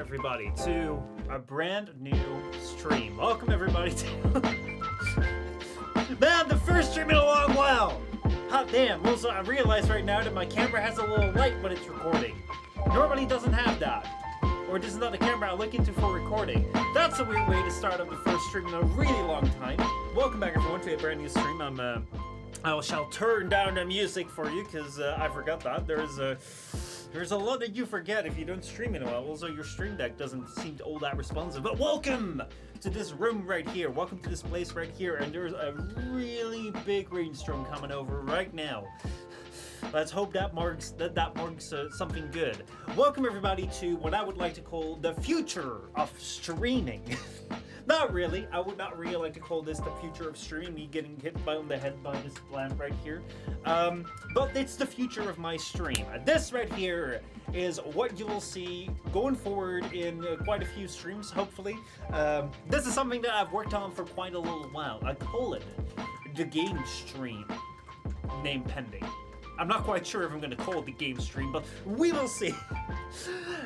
everybody to a brand new stream. Welcome everybody to man, the first stream in a long while. Hot damn. Also, I realize right now that my camera has a little light when it's recording. Normally it doesn't have that. Or this is not the camera I look into for recording. That's a weird way to start up the first stream in a really long time. Welcome back everyone to a brand new stream. I shall turn down the music for you because I forgot that. There's a lot that you forget if you don't stream in a while. Also, your stream deck doesn't seem all that responsive. But welcome to this room right here. Welcome to this place right here. And there's a really big rainstorm coming over right now. Let's hope that marks something good. Welcome everybody to what I would like to call the future of streaming. Not really. I would not really like to call this the future of streaming, me getting hit on the head by this plant right here. But it's the future of my stream. This right here is what you will see going forward in quite a few streams, hopefully. This is something that I've worked on for quite a little while. I call it the game stream, name pending. I'm not quite sure if I'm going to call it the game stream, but we will see.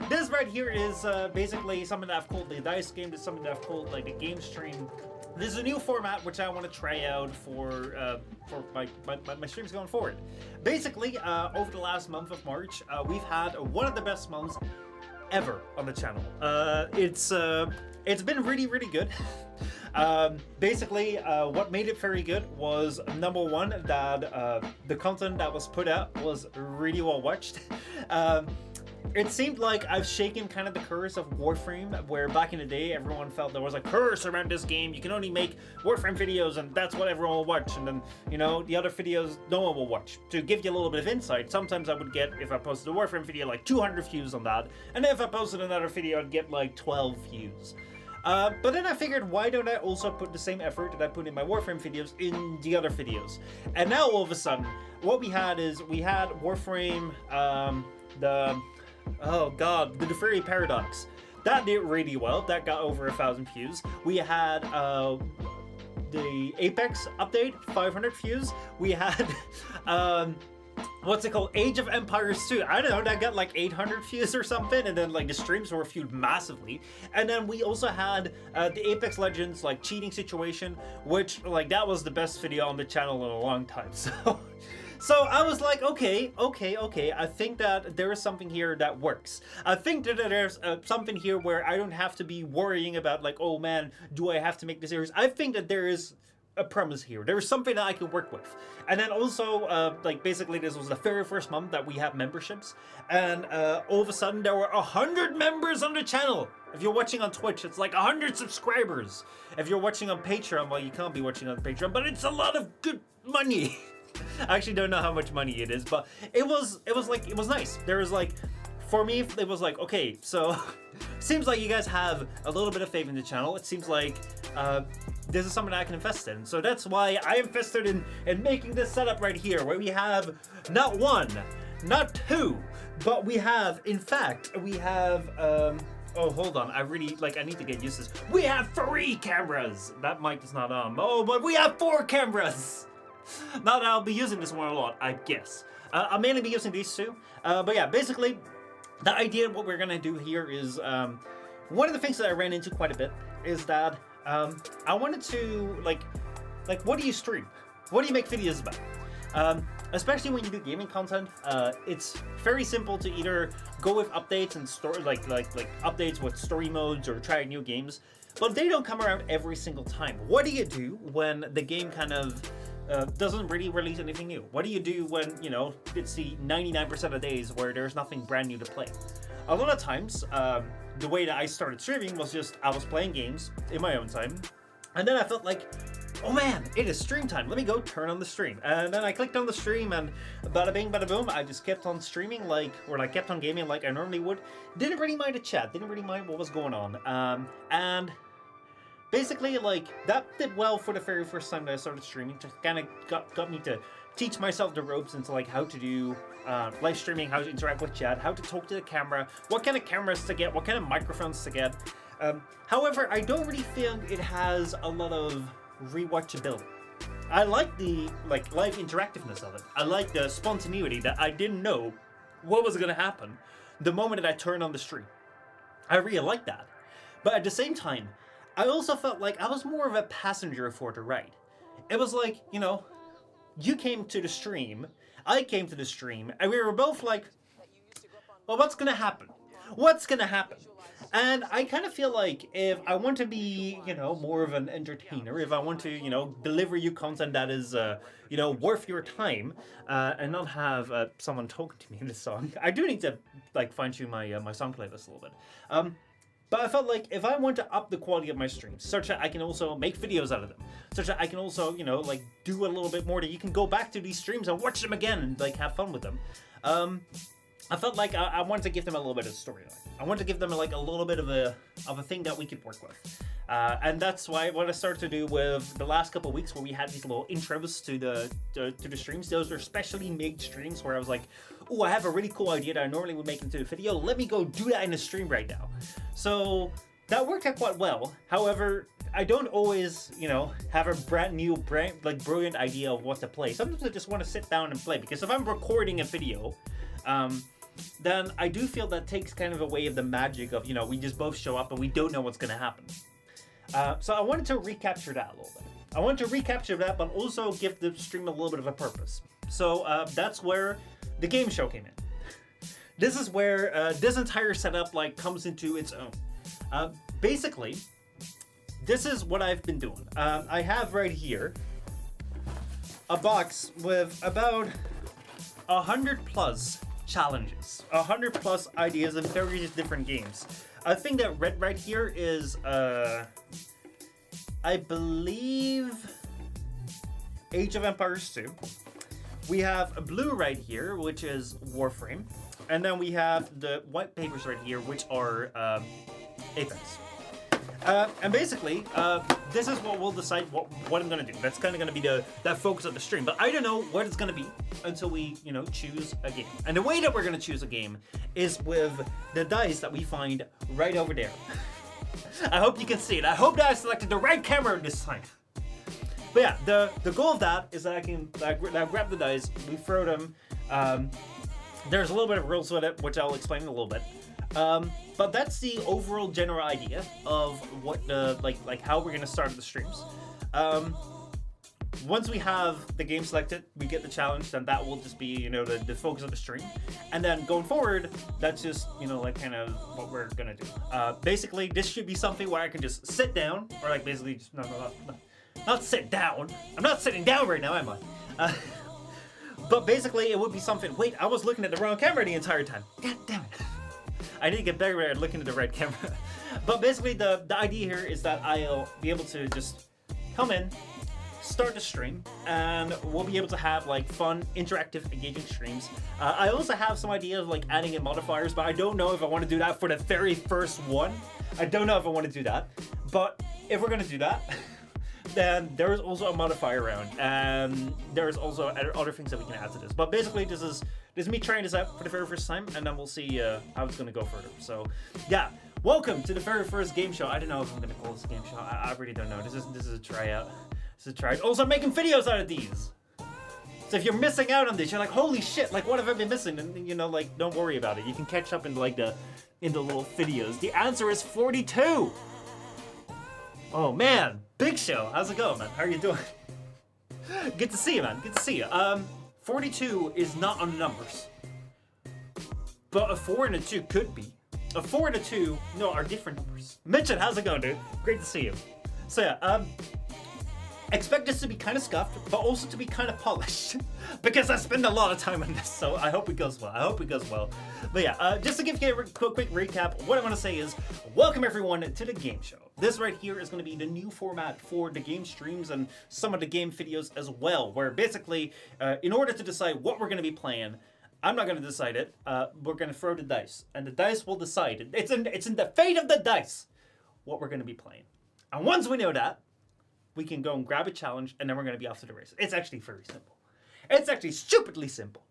This right here is basically something that I've called the dice game. This is something that I've called like the game stream. This is a new format which I want to try out for my streams going forward. Basically, over the last month of March, we've had one of the best months ever on the channel. It's been really, really good. Basically, what made it very good was, number one, that the content that was put out was really well watched. It seemed like I've shaken kind of the curse of Warframe, where back in the day everyone felt there was a curse around this game. You can only make Warframe videos and that's what everyone will watch, and then, you know, the other videos no one will watch. To give you a little bit of insight, sometimes I would get, if I posted a Warframe video, like 200 views on that, and if I posted another video I'd get like 12 views. But then I figured, why don't I also put the same effort that I put in my Warframe videos in the other videos? And now all of a sudden, what we had is, we had Warframe, the Fairy Paradox. That did really well. That got over 1,000 views. We had the Apex update, 500 views. We had what's it called? Age of Empires 2. I don't know, that got like 800 views or something, and then like the streams were viewed massively. And then we also had the Apex Legends like cheating situation, which like that was the best video on the channel in a long time. So I was like, okay, I think that there is something here that works. I think that there's something here where I don't have to be worrying about like, oh man, do I have to make this series? I think that there is a premise here. There is something that I can work with. And then also, like basically this was the very first month that we have memberships. And all of a sudden there were 100 members on the channel. If you're watching on Twitch, it's like 100 subscribers. If you're watching on Patreon, well, you can't be watching on Patreon, but it's a lot of good money. I actually don't know how much money it is, but it was nice. There was like, for me, it was like, okay, so seems like you guys have a little bit of faith in the channel. It seems like this is something that I can invest in. So that's why I invested in making this setup right here, where we have not one, not two, but we have, in fact, we have, oh, hold on. I need to get used to this. We have 3 cameras. That mic is not on. Oh, but we have 4 cameras. Not that I'll be using this one a lot, I guess. I'll mainly be using these two. But yeah, basically, the idea of what we're gonna do here is, one of the things that I ran into quite a bit is that I wanted to, like, what do you stream? What do you make videos about? Especially when you do gaming content, it's very simple to either go with updates and story, like updates with story modes or try new games, but they don't come around every single time. What do you do when the game kind of doesn't really release anything new? What do you do when, you know, it's the 99% of days where there's nothing brand new to play? A lot of times, the way that I started streaming was just, I was playing games in my own time, and then I felt like, oh man, it is stream time. Let me go turn on the stream. And then I clicked on the stream and bada bing, bada boom, I just kept on streaming kept on gaming like I normally would. Didn't really mind the chat, didn't really mind what was going on. And basically, like, that did well for the very first time that I started streaming. Just kind of got me to teach myself the ropes into like how to do live streaming, how to interact with chat, how to talk to the camera, what kind of cameras to get, what kind of microphones to get. However, I don't really feel it has a lot of rewatchability. I like the live interactiveness of it. I like the spontaneity that I didn't know what was gonna happen the moment that I turned on the stream. I really liked that. But at the same time, I also felt like I was more of a passenger for the ride. It was like, you know, you came to the stream, I came to the stream, and we were both like, well, what's gonna happen? What's gonna happen? And I kind of feel like if I want to be, you know, more of an entertainer, if I want to, you know, deliver you content that is, you know, worth your time, and not have someone talking to me in this song, I do need to, like, fine-tune my my song playlist a little bit. But I felt like if I want to up the quality of my streams, such that I can also make videos out of them, such that I can also, you know, like, do a little bit more that you can go back to these streams and watch them again and, like, have fun with them. I felt like I wanted to give them a little bit of storyline. I wanted to give them like a little bit of a thing that we could work with, and that's why what I started to do with the last couple of weeks, where we had these little intros to the streams. Those are specially made streams where I was like, "Oh, I have a really cool idea that I normally would make into a video. Let me go do that in a stream right now." So that worked out quite well. However, I don't always, you know, have a brand new, brilliant idea of what to play. Sometimes I just want to sit down and play, because if I'm recording a video, then I do feel that takes kind of away of the magic of, you know, we just both show up and we don't know what's going to happen. So I wanted to recapture that a little bit. I wanted to recapture that, but also give the stream a little bit of a purpose. So that's where the game show came in. This is where this entire setup like comes into its own. Basically, this is what I've been doing. I have right here a box with about 100 plus challenges, 100 plus ideas in various different games. I think that red right here is, I believe, Age of Empires 2. We have a blue right here, which is Warframe. And then we have the white papers right here, which are Apex. And basically, this is what we'll decide what I'm gonna do. That's kind of gonna be that focus of the stream. But I don't know what it's gonna be until we, you know, choose a game. And the way that we're gonna choose a game is with the dice that we find right over there. I hope you can see it. I hope that I selected the right camera this time. But yeah, the goal of that is that I can grab the dice, we throw them. There's a little bit of rules with it, which I'll explain in a little bit. But that's the overall general idea of what the like how we're gonna start the streams. Once we have the game selected, we get the challenge, then that will just be, you know, the focus of the stream. And then going forward, that's just, you know, like kind of what we're gonna do. Basically, this should be something where I can just sit down, or like basically just not sit down. I'm not sitting down right now, am I? But basically, it would be something. Wait, I was looking at the wrong camera the entire time. God damn it. I need to get better at looking at the right camera. But basically, the idea here is that I'll be able to just come in, start the stream, and we'll be able to have like fun, interactive, engaging streams. I also have some idea of like adding in modifiers, but I don't know if I want to do that for the very first one. I don't know if I want to do that. But if we're gonna do that, then there's also a modifier round, and there's also other things that we can add to this. But basically, this is me trying this out for the very first time, and then we'll see how it's gonna go further. So, yeah, welcome to the very first game show. I don't know if I'm gonna call this a game show. I really don't know. This is a tryout. This is a tryout. Also, I'm making videos out of these. So if you're missing out on this, you're like, holy shit! Like, what have I been missing? And you know, like, don't worry about it. You can catch up in like the little videos. The answer is 42. Oh man, big show. How's it going, man? How are you doing? Good to see you, man. Good to see you. 42 is not on the numbers, but a 4 and a 2 could be. A 4 and a 2, no, are different numbers. Mitchell, how's it going, dude? Great to see you. So yeah, expect this to be kind of scuffed, but also to be kind of polished, because I spend a lot of time on this, so I hope it goes well. I hope it goes well. But yeah, just to give you a quick recap, what I want to say is, welcome everyone to the game show. This right here is going to be the new format for the game streams and some of the game videos as well, where basically, in order to decide what we're going to be playing, I'm not going to decide it. We're going to throw the dice, and the dice will decide. It's in the fate of the dice what we're going to be playing. And once we know that, we can go and grab a challenge, and then we're going to be off to the races. It's actually very simple. It's actually stupidly simple.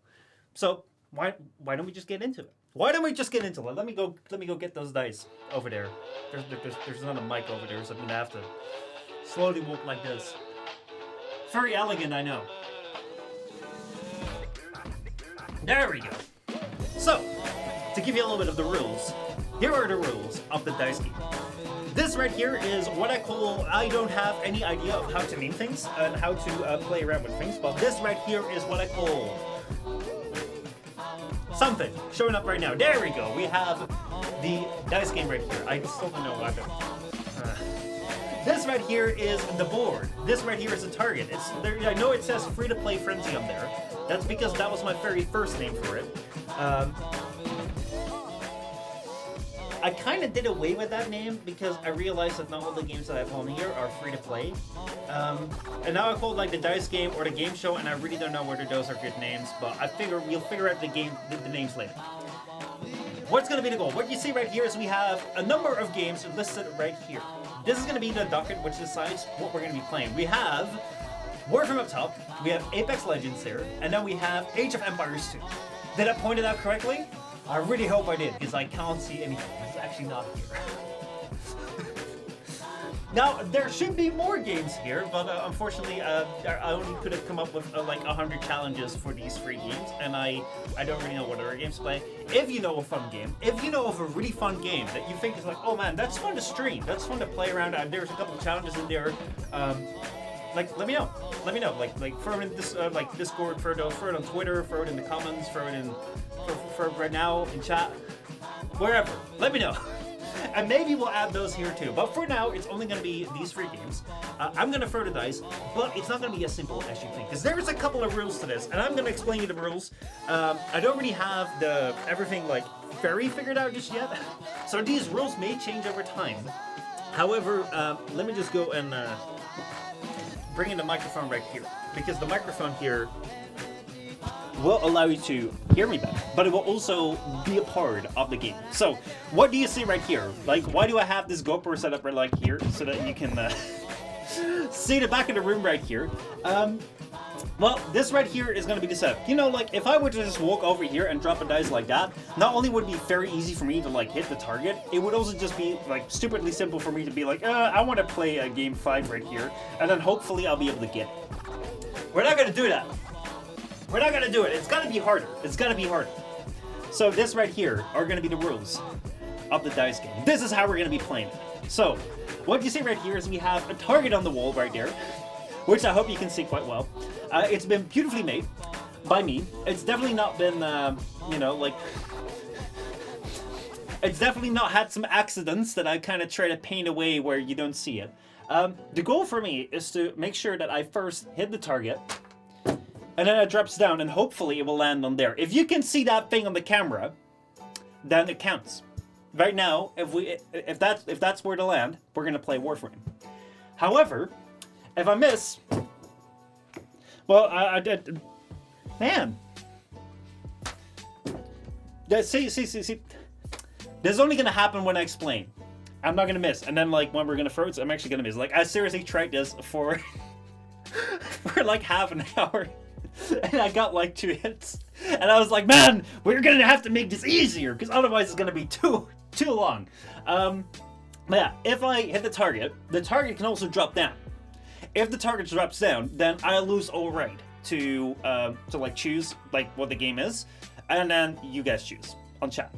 So why don't we just get into it? Why don't we just get into it? Let me go get those dice over there. There's another mic over there, so I'm gonna have to slowly walk like this. Very elegant, I know. There we go. So, to give you a little bit of the rules, here are the rules of the dice game. This right here is what I call, I don't have any idea of how to name things and how to play around with things, but this right here is what I call something showing up right now. There we go. We have the dice game right here. I still don't know what this right here is the board. This right here is the target. It's there. I know it says free to play frenzy on there. That's because that was my very first name for it. I kind of did away with that name because I realized that not all the games that I have on here are free to play. And now I call it like the dice game or the game show, and I really don't know whether those are good names, but I figure we'll figure out the names later. What's going to be the goal? What you see right here is we have a number of games listed right here. This is going to be the docket which decides what we're going to be playing. We have Warframe up top, we have Apex Legends here, and then we have Age of Empires 2. Did I point it out correctly? I really hope I did, because I can't see anything. It's actually not here. Now, there should be more games here, but unfortunately, I only could have come up with like 100 challenges for these free games, and I don't really know what other games to play. If you know a fun game, if you know of a really fun game that you think is like, oh man, that's fun to stream, that's fun to play around, and there's a couple of challenges in there, like, let me know. Let me know. Like throw it in this, like Discord, throw it on Twitter, throw it in the comments, throw it in, for right now in chat, wherever. Let me know. And maybe we'll add those here too. But for now, it's only going to be these three games. I'm going to throw the dice, but it's not going to be as simple as you think, because there's a couple of rules to this, and I'm going to explain you the rules. I don't really have everything like very figured out just yet, so these rules may change over time. However, let me just go and bring in the microphone right here, because the microphone here will allow you to hear me better, but it will also be a part of the game. So, what do you see right here? Like, why do I have this GoPro set up right like here, so that you can see the back of the room right here? Well, this right here is going to be the setup. You know, like, if I were to just walk over here and drop a dice like that, not only would it be very easy for me to, like, hit the target, it would also just be, like, stupidly simple for me to be like, I want to play a game 5 right here, and then hopefully I'll be able to get it. We're not going to do that. We're not going to do it. It's got to be harder. It's got to be harder. So this right here are going to be the rules of the dice game. This is how we're going to be playing it. So, what you see right here is we have a target on the wall right there, which I hope you can see quite well. It's been beautifully made by me. It's definitely not been, you know, like... It's definitely not had some accidents that I kind of try to paint away where you don't see it. The goal for me is to make sure that I first hit the target, and then it drops down, and hopefully it will land on there. If you can see that thing on the camera, then it counts. Right now, if that's where to land, we're gonna play Warframe. However, if I miss, well, I did, man. See. This is only gonna happen when I explain. I'm not gonna miss, and then like when we're gonna throw it, I'm actually gonna miss. Like I seriously tried this for for like half an hour. And I got like 2 hits, and I was like, man, we're gonna have to make this easier, because otherwise it's gonna be too long. But yeah, if I hit the target can also drop down. If the target drops down, then I lose all right to like choose like what the game is, and then you guys choose on chat.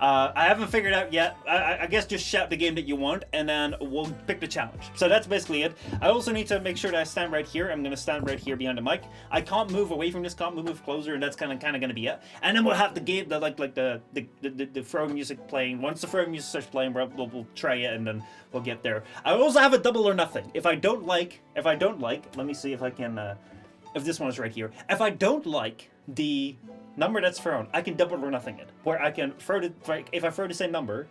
I haven't figured out yet. I guess just shout the game that you want, and then we'll pick the challenge. So that's basically it. I also need to make sure that I stand right here. I'm going to stand right here behind the mic. I can't move away from this, can't move closer, and that's kind of going to be it. And then we'll have the game, the throw music playing. Once the throw music starts playing, we'll try it, and then we'll get there. I also have a double or nothing. If I don't like, let me see if I can, if this one is right here. If I don't like the number that's thrown, I can double or nothing it, where I can throw the, if I throw the same number,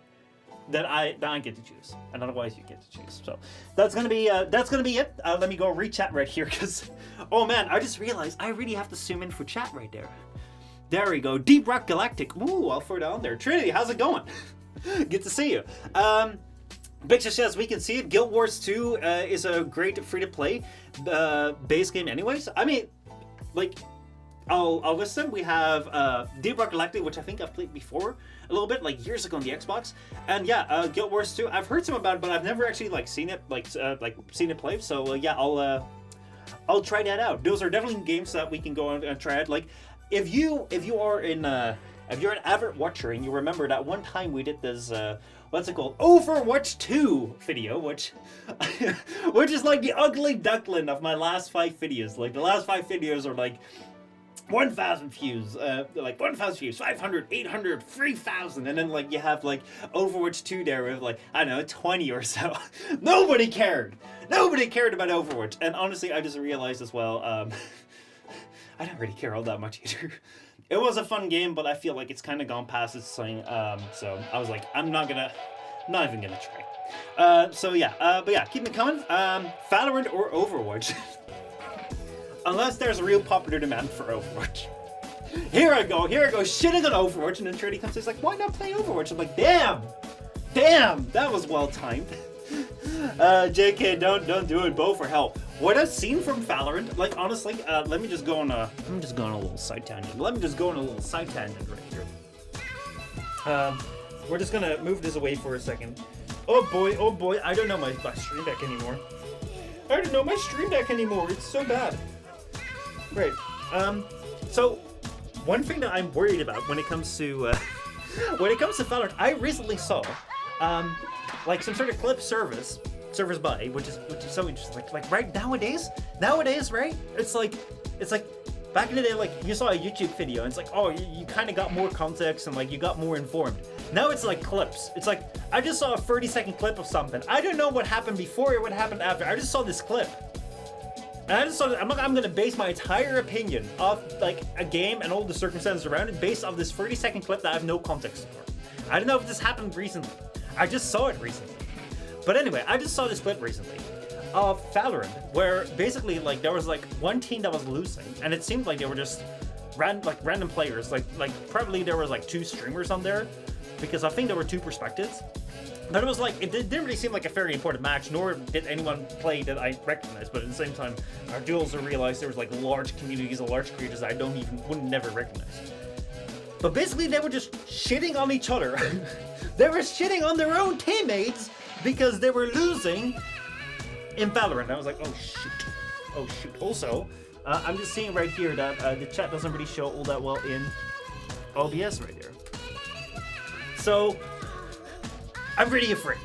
then I get to choose, and otherwise you get to choose. So that's gonna be it. Let me go re-chat right here, because oh man, I just realized I really have to zoom in for chat right there. There we go. Deep Rock Galactic. Ooh, I'll throw it on there. Trinity, how's it going? Good to see you. Bitch says we can see it. Guild Wars 2 is a great free-to-play base game anyways. I mean, like, I'll listen. We have Deep Rock Galactic, which I think I've played before a little bit, like years ago on the Xbox. And yeah, Guild Wars 2. I've heard some about it, but I've never actually like seen it, seen it play. So yeah, I'll try that out. Those are definitely games that we can go and try out. Like, if you are in If you're an avid watcher and you remember that one time we did this, what's it called? Overwatch 2 video, which is like the ugly duckling of my last 5 videos. Like, the last 5 videos are like 1,000 views, 1,000 views, 500, 800, 3,000, and then like you have like Overwatch 2 there with like, I don't know, 20 or so. Nobody cared. Nobody cared about Overwatch. And honestly, I just realized as well, I don't really care all that much either. It was a fun game, but I feel like it's kind of gone past its time. So I was like, I'm not even gonna try. But yeah, keep it coming. Valorant or Overwatch? Unless there's a real popular demand for Overwatch. Here I go, shitting on Overwatch, and then Trady comes and says like, why not play Overwatch? I'm like, damn, that was well timed. JK, don't do it, both for help. What I've seen from Valorant, like honestly, let me just go on a little side tangent. Right here. We're just gonna move this away for a second. Oh boy, I don't know my stream deck anymore. It's so bad. Great. So one thing that I'm worried about when it comes to Valorant, I recently saw like some sort of clip service by, which is so interesting. Like right nowadays, right? It's like back in the day, like you saw a YouTube video and it's like, oh, you kind of got more context and like you got more informed. Now it's like clips. It's like I just saw a 30-second clip of something. I don't know what happened before or what happened after. I just saw this clip. And I just saw that I'm gonna base my entire opinion of like a game and all the circumstances around it based off this 30-second clip that I have no context for. I don't know if this happened recently. I just saw it recently. But anyway, I just saw this clip recently of Valorant, where basically like there was like one team that was losing, and it seemed like they were just random players. Like probably there was like 2 streamers on there, because I think there were 2 perspectives. But it was like, it didn't really seem like a very important match, nor did anyone play that I recognized. But at the same time, our duels I realized there was like large communities of large creators that I wouldn't never recognize. But basically they were just shitting on each other. They were shitting on their own teammates because they were losing in Valorant. I was like, oh shoot. Also, I'm just seeing right here that the chat doesn't really show all that well in OBS right there. So, I'm really afraid.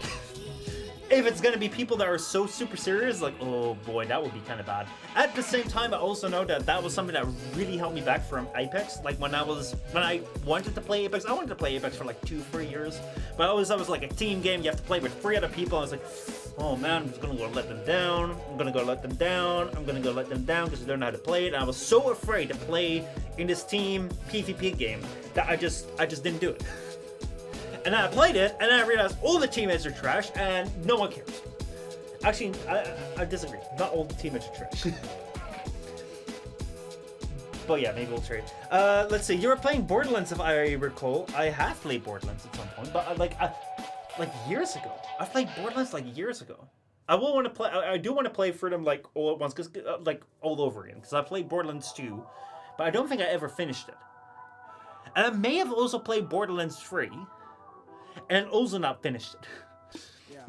If it's gonna be people that are so super serious, like, oh boy, that would be kind of bad. At the same time, I also know that was something that really held me back from Apex. Like when I wanted to play Apex, I wanted to play Apex for like 2-3 years. But that was like a team game. You have to play with 3 other people. I was like, oh man, I'm just gonna go let them down. I'm gonna go let them down because they don't know how to play it. And I was so afraid to play in this team PvP game that I just didn't do it. And then I played it, and then I realized all the teammates are trash, and no one cares. Actually, I disagree. Not all the teammates are trash. But yeah, maybe we'll trade. Let's see. You were playing Borderlands, if I recall. I have played Borderlands at some point, but like years ago. I played Borderlands like years ago. I will want to play. I do want to play for them like all at once, cause like all over again. Because I played Borderlands 2, but I don't think I ever finished it. And I may have also played Borderlands 3. And also not finished it. Yeah.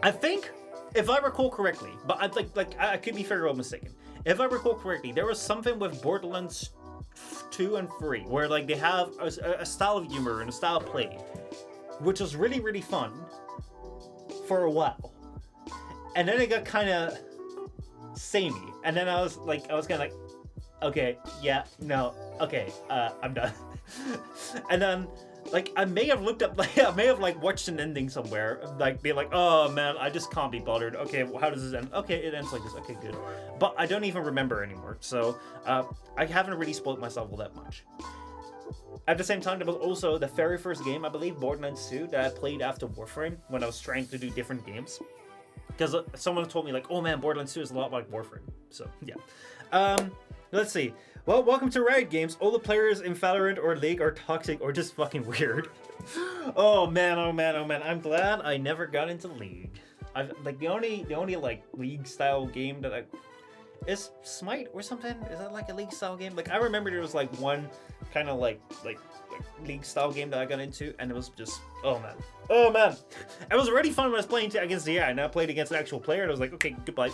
I think, if I recall correctly, but I could be very well mistaken. If I recall correctly, there was something with Borderlands 2 and 3 where like they have a style of humor and a style of play, which was really, really fun for a while. And then it got kind of samey. And then I was kind of like, okay, yeah, no, okay, I'm done. And then like I may have watched an ending somewhere, like be like, oh man, I just can't be bothered. Okay, well, how does this end? Okay, it ends like this. Okay, good. But I don't even remember anymore, so I haven't really spoiled myself all that much. At the same time, there was also the very first game, I believe, Borderlands 2, that I played after Warframe when I was trying to do different games. Because someone told me like, oh man, Borderlands 2 is a lot like Warframe. So yeah. Let's see. Well, welcome to Riot Games. All the players in Valorant or League are toxic or just fucking weird. Oh man. I'm glad I never got into League. I've like the only like League style game that is Smite or something. Is that like a League style game? Like I remember there was like one kind of like League style game that I got into, and it was just oh man. It was already fun when I was playing against the AI, and I played against an actual player, and I was like, okay, goodbye.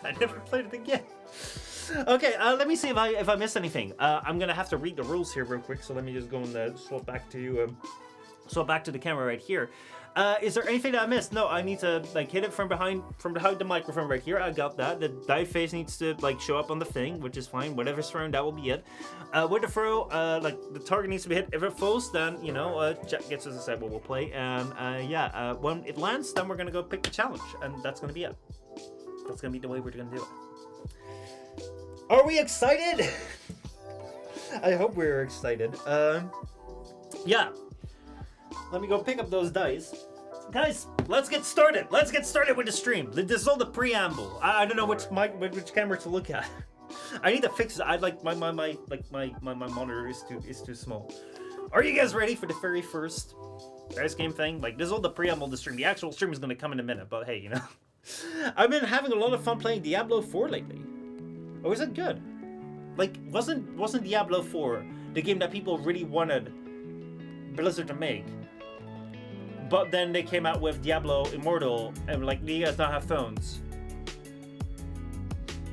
I never played it again. Okay, let me see if I missed anything. I'm gonna have to read the rules here real quick, so let me just go and swap back to the camera right here. Is there anything that I missed? No, I need to like hit it from behind the microphone right here. I got that. The die face needs to like show up on the thing, which is fine. Whatever's thrown, that will be it. With the throw, like the target needs to be hit. If it falls, then you know, Jack gets to decide what we'll play. And yeah, when it lands, then we're gonna go pick the challenge, and that's gonna be it. That's gonna be the way we're gonna do it. Are we excited? I hope we're excited. Yeah. Let me go pick up those dice. Guys, let's get started. Let's get started with the stream. This is all the preamble. I don't know which camera to look at. I need to fix it. I like my monitor is too small. Are you guys ready for the very first dice game thing? Like, this is all the preamble of the stream. The actual stream is gonna come in a minute, but hey, you know. I've been having a lot of fun playing Diablo 4 lately. Oh, is it good? Like, wasn't Diablo 4 the game that people really wanted Blizzard to make? But then they came out with Diablo Immortal, and like, do you guys not have phones?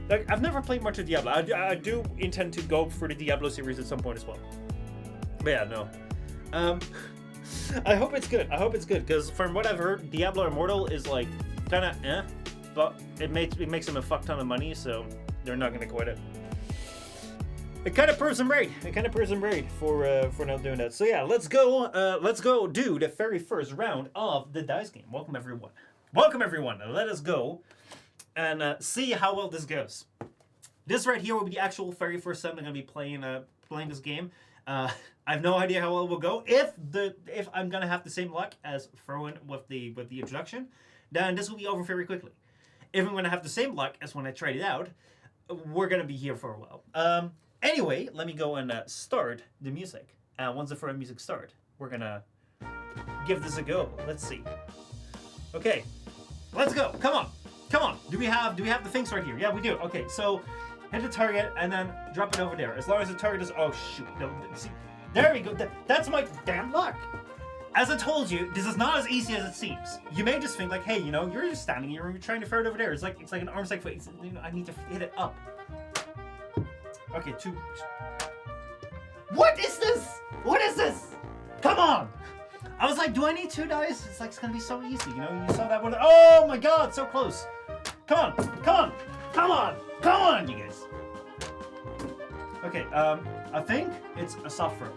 Like, I've never played much of Diablo. I do intend to go for the Diablo series at some point as well. But yeah, no. I hope it's good. I hope it's good, because from what I've heard, Diablo Immortal is like kind of but it makes them a fuck ton of money, so they're not gonna quit it. It kind of proves them right. It kind of proves them right for not doing that. So yeah, let's go do the very first round of the dice game. Welcome everyone. Welcome everyone. Let us go and see how well this goes. This right here will be the actual very first time I'm gonna be playing this game. I have no idea how well it will go. If I'm gonna have the same luck as throwing with the introduction, then this will be over very quickly. If I'm gonna have the same luck as when I tried it out, we're gonna be here for a while. Anyway, let me go and start the music. Once the front music starts, we're gonna give this a go. Let's see. Okay, let's go. Come on, come on. Do we have the things right here? Yeah, we do. Okay, so hit the target and then drop it over there. As long as the target is. Oh shoot! No, see, there we go. That's my damn luck. As I told you, this is not as easy as it seems. You may just think like, hey, you know, you're just standing here and you're trying to throw it over there. It's like an arm's length. You know, I need to hit it up. Okay, two. What is this? What is this? Come on! I was like, do I need two dice? It's like, it's gonna be so easy, you know? You saw that one. Oh my god, so close. Come on, come on, come on, come on, you guys. Okay, I think it's a soft throw.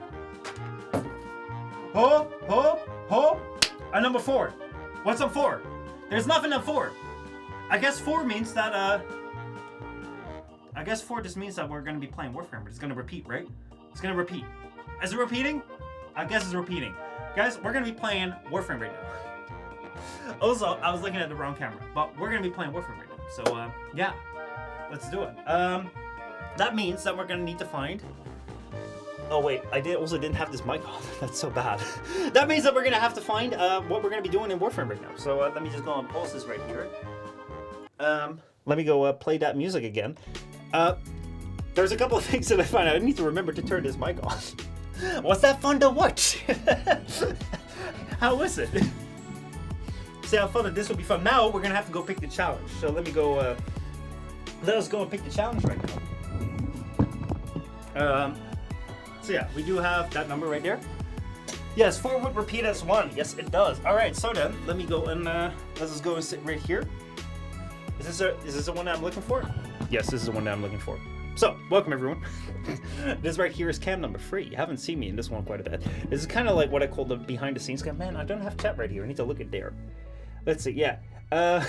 Ho. And number 4. What's on 4? There's nothing on 4. I guess 4 means that, I guess 4 just means that we're going to be playing Warframe, but it's going to repeat, right? It's going to repeat. Is it repeating? I guess it's repeating. Guys, we're going to be playing Warframe right now. Also, I was looking at the wrong camera, but we're going to be playing Warframe right now. So, yeah, let's do it. That means that we're going to need to find... Oh, wait, I also didn't have this mic on. That's so bad. That means that we're going to have to find what we're going to be doing in Warframe right now. So, let me just go and pause this right here. Let me go play that music again. There's a couple of things that I find out. I need to remember to turn this mic on. Was that fun to watch? How was it? See how fun that this will be fun. Now we're gonna have to go pick the challenge. So let me go. Let us go and pick the challenge right now. So yeah, we do have that number right there. Yes, 4 would repeat as 1. Yes, it does. All right. So then, let me go and let's just go and sit right here. Is this the one that I'm looking for? Yes, this is the one that I'm looking for. So, welcome everyone. This right here is cam number 3. You haven't seen me in this one quite a bit. This is kind of like what I call the behind the scenes cam. Man, I don't have chat right here. I need to look at there. Let's see. Yeah. All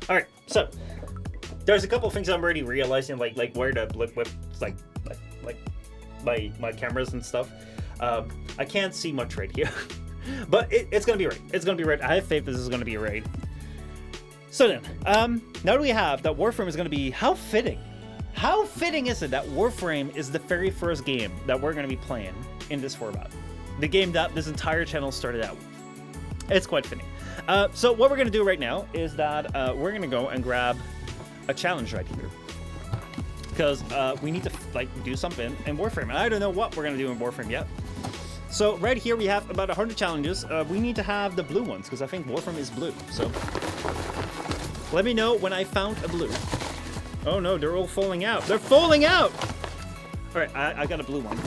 right. So, there's a couple of things I'm already realizing, like where to look with, like my cameras and stuff. I can't see much right here. But it's gonna be right. It's gonna be right. I have faith this is gonna be right. So then, now that we have that Warframe is gonna be, how fitting is it that Warframe is the very first game that we're gonna be playing in this format? The game that this entire channel started out with. It's quite fitting. So what we're gonna do right now is that we're gonna go and grab a challenge right here. Because we need to do something in Warframe. And I don't know what we're gonna do in Warframe yet. So right here we have about 100 challenges. We need to have the blue ones because I think Warframe is blue. So Let me know when I found a blue. Oh no, they're all falling out. They're falling out! Alright, I got a blue one.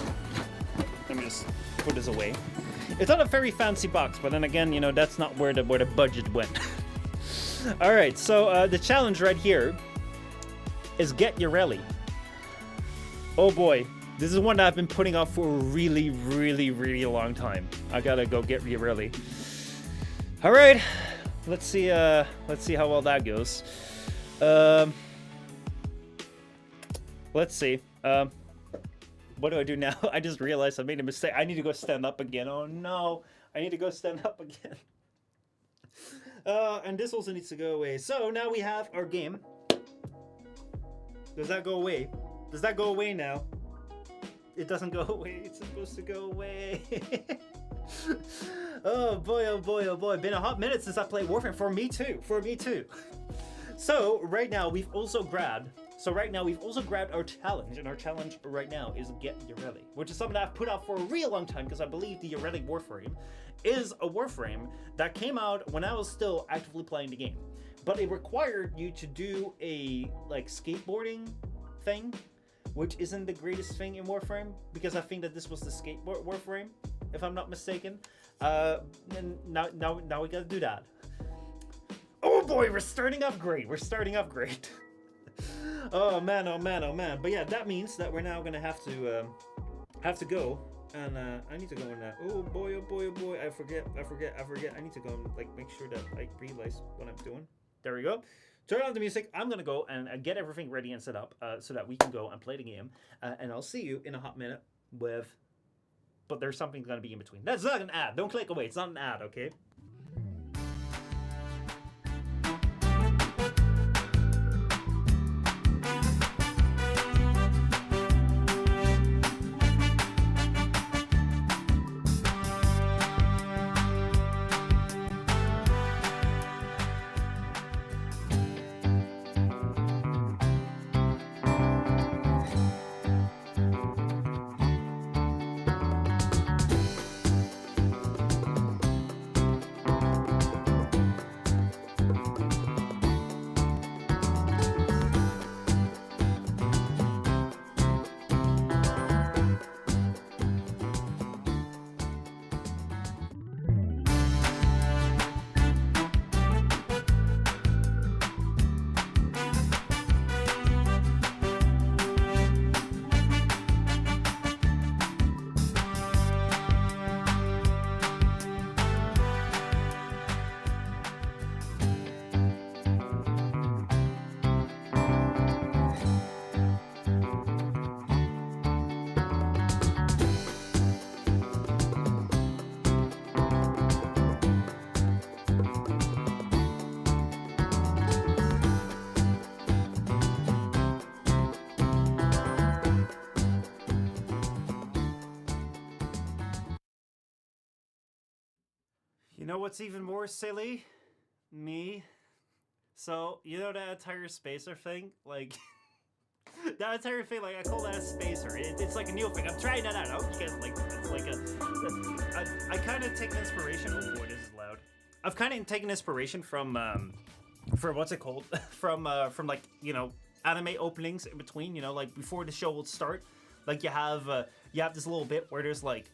Let me just put this away. It's not a very fancy box, but then again, you know, that's not where the budget went. Alright, so the challenge right here is get Urelli. Oh boy, this is one that I've been putting off for a really, really, really long time. I gotta go get Urelli. Alright, let's see how well that goes. Let's see. What do I do now? I just realized I made a mistake. I need to go stand up again. Oh no, I need to go stand up again. And this also needs to go away. So now we have our game. Does that go away? Does that go away now? It doesn't go away. It's supposed to go away. Oh boy, oh boy, oh boy. Been a hot minute since I played Warframe. For me too. For me too. So right now we've also grabbed our challenge, and our challenge right now is get Urelli, which is something that I've put out for a real long time because I believe the Urelli Warframe is a Warframe that came out when I was still actively playing the game. But it required you to do a like skateboarding thing, which isn't the greatest thing in Warframe because I think that this was the skateboard Warframe, if I'm not mistaken. And now we gotta do that. Oh boy, we're starting off great. We're starting off great. Oh man, oh man, oh man. But yeah, that means that we're now gonna have to go, and I need to go in that. Oh boy, oh boy, oh boy. I forget. I need to go and like make sure that I realize what I'm doing. There we go. Turn on the music. I'm gonna go and get everything ready and set up so that we can go and play the game. And I'll see you in a hot minute with. But there's something gonna be in between. That's not an ad. Don't click away. It's not an ad, okay? You know what's even more silly? Me. So, you know that entire spacer thing? Like, that entire thing, like, I call that a spacer. It's like a new thing. I'm trying that out. I hope you guys like this. It's like a... I kind of take inspiration... Oh boy, this is loud. I've kind of taken inspiration from what's it called? from like, you know, anime openings in between, you know, like, before the show will start. Like, you have this little bit where there's, like,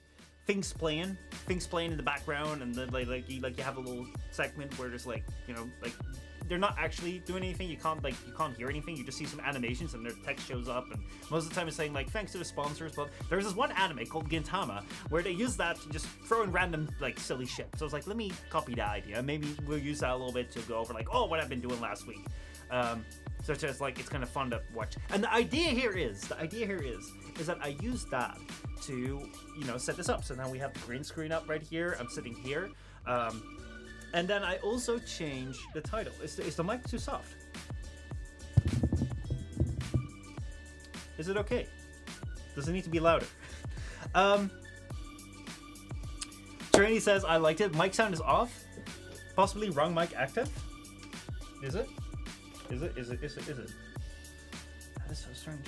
things playing in the background, and then like you have a little segment where there's like, you know, like they're not actually doing anything. You can't hear anything. You just see some animations and their text shows up, and most of the time it's saying like thanks to the sponsors. But there's this one anime called Gintama where they use that to just throw in random like silly shit. So it's like, let me copy that idea. Maybe we'll use that a little bit to go over like, oh, what I've been doing last week. Such as like, it's kind of fun to watch. And the idea here is that I use that to, you know, set this up. So now we have the green screen up right here. I'm sitting here. And then I also change the title. Is the mic too soft? Is it okay? Does it need to be louder? Trini says, I liked it. Mic sound is off. Possibly wrong mic active. Is it? Is it? That is so strange.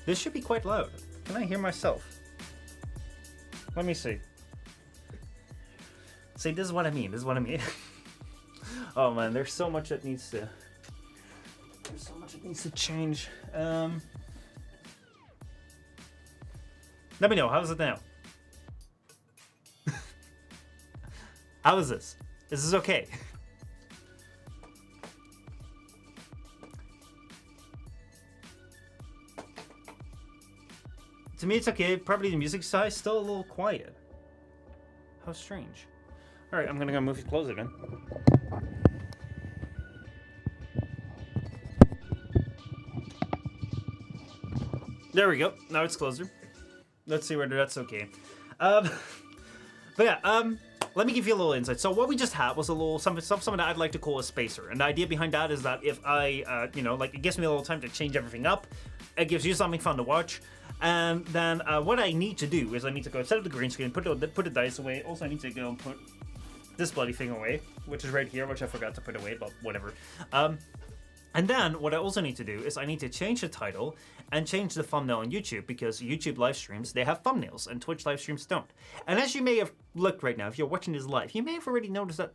This should be quite loud. Can I hear myself? Let me see. See, this is what I mean. Oh man, there's so much that needs to... change. Let me know, how is it now? How is this? Is this okay? To me, it's okay. Probably the music side still a little quiet. How strange. All right, I'm gonna go move it closer then. There we go. Now it's closer. Let's see whether that's okay. But yeah, let me give you a little insight. So what we just had was a little something that I'd like to call a spacer. And the idea behind that is that if I, you know, like it gives me a little time to change everything up. It gives you something fun to watch. And then what I need to do is I need to go set up the green screen, put the dice away. Also, I need to go and put this bloody thing away, which is right here, which I forgot to put away, but whatever. And then what I also need to do is I need to change the title and change the thumbnail on YouTube, because YouTube live streams, they have thumbnails and Twitch live streams don't. And as you may have looked right now, if you're watching this live, you may have already noticed that,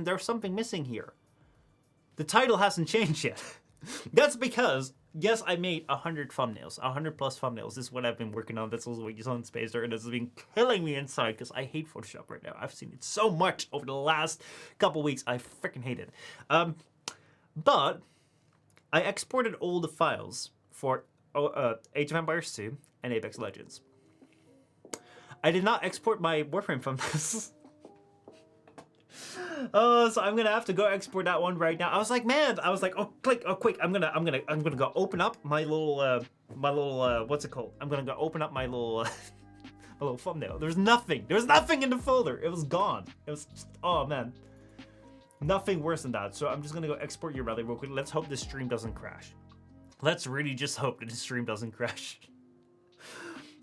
there's something missing here. The title hasn't changed yet. That's because, yes, I made 100 thumbnails, 100 plus thumbnails. This is what I've been working on. That's also what you saw in Spacer, and this has been killing me inside because I hate Photoshop right now. I've seen it so much over the last couple weeks. I freaking hate it. But I exported all the files for Age of Empires 2 and Apex Legends. I did not export my Warframe from this. Oh, so I'm gonna have to go export that one right now. I was like, oh, quick! I'm gonna go open up my little, what's it called? I'm gonna go open up my little, my little thumbnail. There's nothing in the folder. It was gone. It was just, oh man, nothing worse than that. So I'm just gonna go export your rally real quick. Let's hope this stream doesn't crash. Let's really just hope that the stream doesn't crash.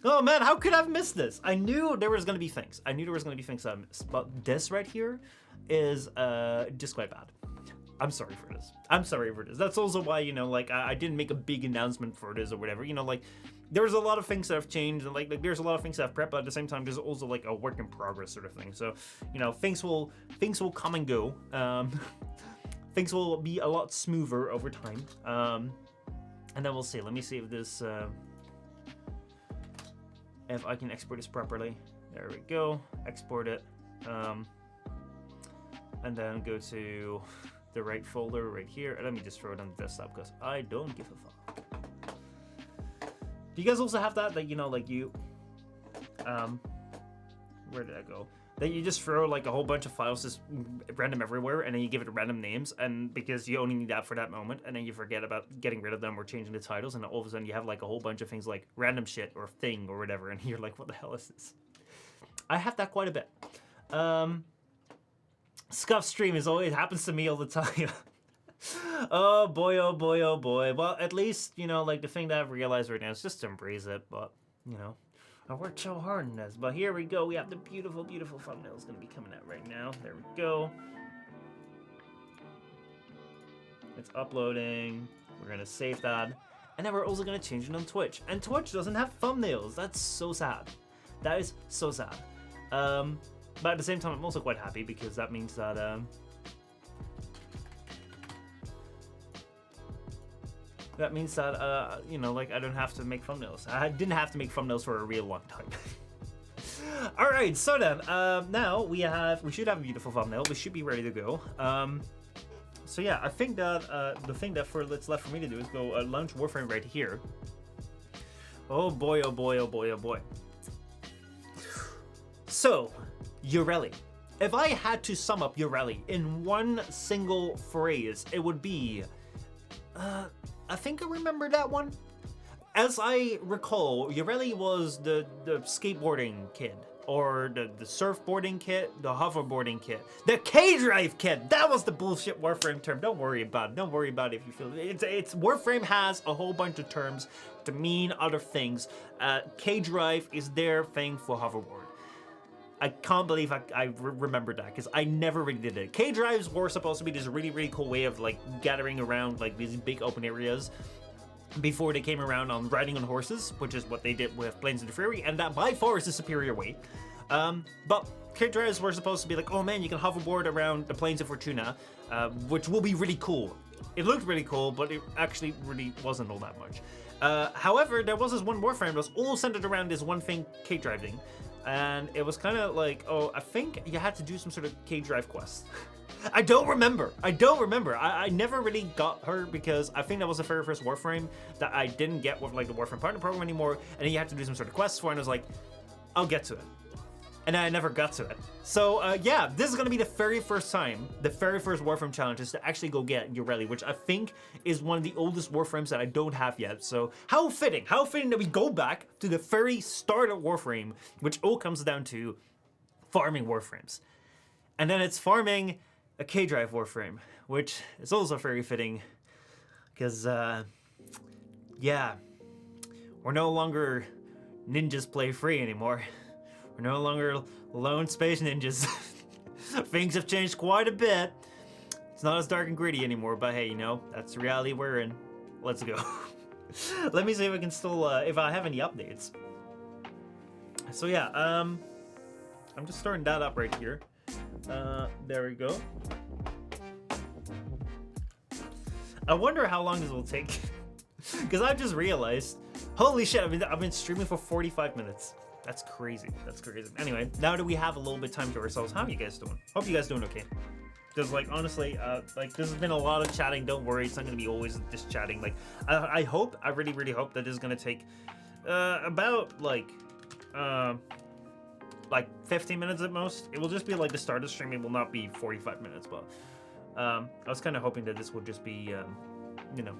Oh man, how could I have missed this? I knew there was gonna be things. I missed. But this right here is just quite bad. I'm sorry for this. That's also why, you know, like I didn't make a big announcement for this or whatever. You know, like there's a lot of things that have changed, and like there's a lot of things that I've prepped, but at the same time there's also like a work in progress sort of thing. So, you know, things will come and go. Things will be a lot smoother over time. And then we'll see. Let me see if this if I can export this properly. There we go. Export it. And then go to the right folder right here. And let me just throw it on the desktop because I don't give a fuck. Do you guys also have that you know, like you where did I go? That you just throw like a whole bunch of files just random everywhere, and then you give it random names, and because you only need that for that moment, and then you forget about getting rid of them or changing the titles, and all of a sudden you have like a whole bunch of things like random shit or thing or whatever, and you're like, what the hell is this? I have that quite a bit. Scuff stream is always happens to me all the time. Oh boy, oh boy, oh boy. Well, at least, you know, like the thing that I've realized right now is just to embrace it, but you know, I worked so hard on this. But here we go. We have the beautiful, beautiful thumbnail is going to be coming out right now. There we go. It's uploading. We're going to save that. And then we're also going to change it on Twitch. And Twitch doesn't have thumbnails. That's so sad. That is so sad. But at the same time, I'm also quite happy because that means that you know, like I don't have to make thumbnails. I didn't have to make thumbnails for a real long time. All right, so then now we should have a beautiful thumbnail. We should be ready to go. So yeah, I think that the thing that's left for me to do is go launch Warframe right here. Oh boy, oh boy, oh boy, oh boy. So, Ureli. If I had to sum up Ureli in one single phrase, it would be, I think I remember that one. As I recall, Ureli was the skateboarding kid, or the surfboarding kid, the hoverboarding kid, the K-Drive kid. That was the bullshit Warframe term. Don't worry about it. Don't worry about it if you feel it. It's Warframe has a whole bunch of terms to mean other things. K-Drive is their thing for hoverboard. I can't believe I remembered that because I never really did it. K-Drives were supposed to be this really, really cool way of like gathering around like these big open areas before they came around on riding on horses, which is what they did with Planes of the Fury, and that by far is the superior way. But cave drives were supposed to be like, oh man, you can hoverboard around the plains of Fortuna, which will be really cool. It looked really cool, but it actually really wasn't all that much. However, there was this one Warframe that was all centered around this one thing, cave driving. And it was kind of like, oh, I think you had to do some sort of cave drive quest. I don't remember. I never really got her because I think that was the very first Warframe that I didn't get with like the Warframe Partner Program anymore. And then you had to do some sort of quest for it, and I was like, I'll get to it. And I never got to it. So yeah, this is gonna be the very first time, the very first Warframe challenge is to actually go get Ureli, which I think is one of the oldest Warframes that I don't have yet. So how fitting that we go back to the very start of Warframe, which all comes down to farming Warframes. And then it's farming a K-Drive Warframe, which is also very fitting because, yeah, we're no longer ninjas play free anymore. We're no longer lone space ninjas. Things have changed quite a bit. It's not as dark and gritty anymore, but hey, you know, that's the reality we're in. Let's go. Let me see if I can still, if I have any updates. So yeah, I'm just starting that up right here. There we go. I wonder how long this will take. Because I've just realized, holy shit, I've been streaming for 45 minutes. That's crazy. That's crazy. Anyway, now that we have a little bit of time to ourselves, how are you guys doing? Hope you guys doing okay. Because, like, honestly, like, this has been a lot of chatting. Don't worry, it's not going to be always just chatting. Like, I really, really hope that this is going to take about, like 15 minutes at most. It will just be, like, the start of the stream. It will not be 45 minutes, but I was kind of hoping that this would just be, you know,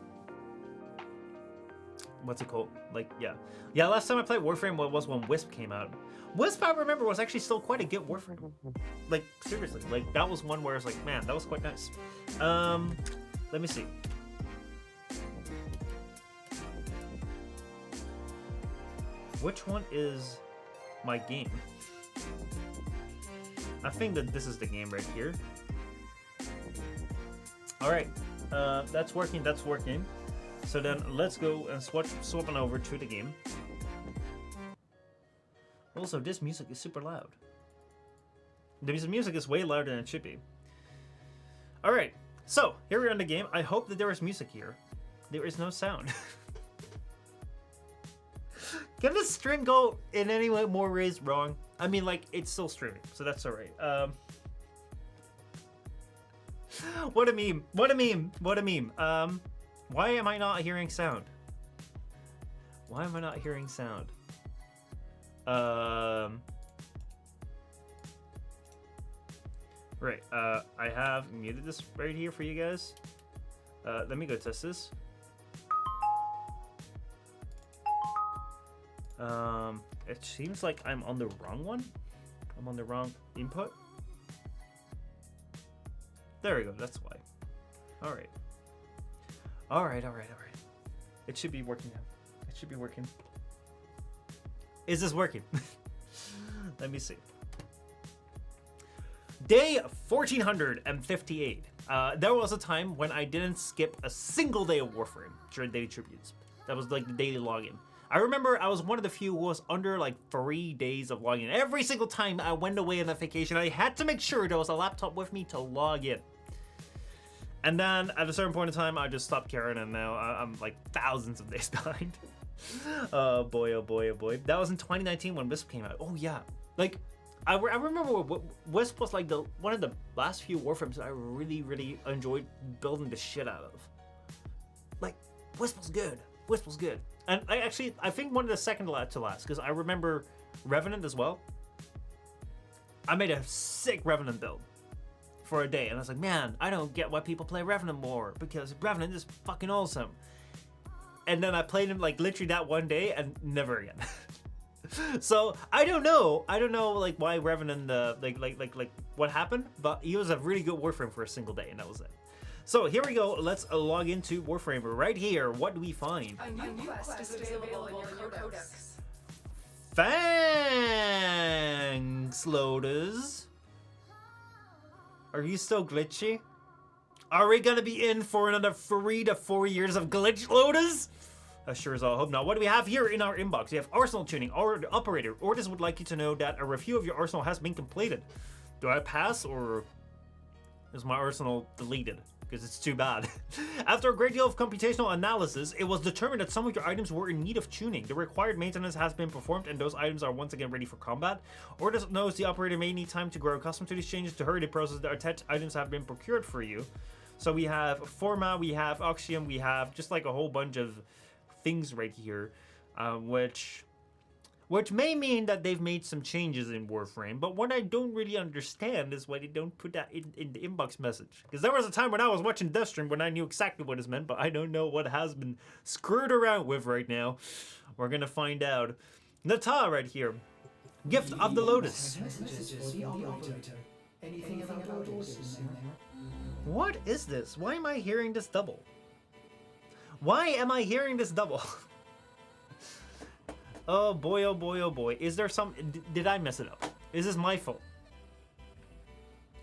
what's it called? Like, yeah, last time I played Warframe was when Wisp came out. Wisp, I remember, was actually still quite a good Warframe. Like, seriously, like, that was one where I was like, man, that was quite nice. Let me see. Which one is my game? I think that this is the game right here. Alright, that's working. So then let's go and swap on over to the game. Also, this music is super loud. The music is way louder than it should be. Alright, so here we are in the game. I hope that there is music here. There is no sound. Can this stream go in any way more ways wrong? I mean, like, it's still streaming, so that's alright. What a meme. Why am I not hearing sound? Right, I have muted this right here for you guys. Let me go test this. It seems like I'm on the wrong one. I'm on the wrong input. There we go, that's why. Alright. It should be working now. It should be working. Is this working? Let me see. Day 1458. There was a time when I didn't skip a single day of Warframe during daily tributes. That was like the daily login. I remember I was one of the few who was under like 3 days of login. Every single time I went away on a vacation, I had to make sure there was a laptop with me to log in. And then at a certain point in time, I just stopped caring, and now I'm like thousands of days behind. Oh boy. That was in 2019 when Wisp came out. Oh yeah, like I remember Wisp was like one of the last few Warframes that I really enjoyed building the shit out of. Like Wisp was good. And I think one of the second to last, because I remember Revenant as well. I made a sick Revenant build for a day, and I was like, man, I don't get why people play Revenant more, because Revenant is fucking awesome. And then I played him like literally that one day and never again. So I don't know like why Revenant like what happened, but he was a really good Warframe for a single day, and that was it. So here we go. Let's log into Warframe right here. What do we find? A new quest is available in your codex. Thanks, loaders. Are you still glitchy? Are we gonna be in for another 3 to 4 years of glitch loaders? Sure as all hope. Now, what do we have here in our inbox? We have Arsenal tuning. Operator, Otis would like you to know that a review of your Arsenal has been completed. Do I pass, or is my Arsenal deleted? Because it's too bad. After a great deal of computational analysis, it was determined that some of your items were in need of tuning. The required maintenance has been performed, and those items are once again ready for combat. Otis knows the operator may need time to grow accustomed to these changes. To hurry the process, the attached items have been procured for you. So we have Forma, we have Oxium, we have just like a whole bunch of things right here, which may mean that they've made some changes in Warframe, but what I don't really understand is why they don't put that in the inbox message. Because there was a time when I was watching Livestream when I knew exactly what it meant, but I don't know what has been screwed around with right now. We're gonna find out. Nata right here. Gift of the Lotus. Anything about Lotus in there? What is this? Why am I hearing this double? Why am I hearing this double? Oh boy, oh boy, oh boy. Is there some... Did I mess it up? Is this my fault?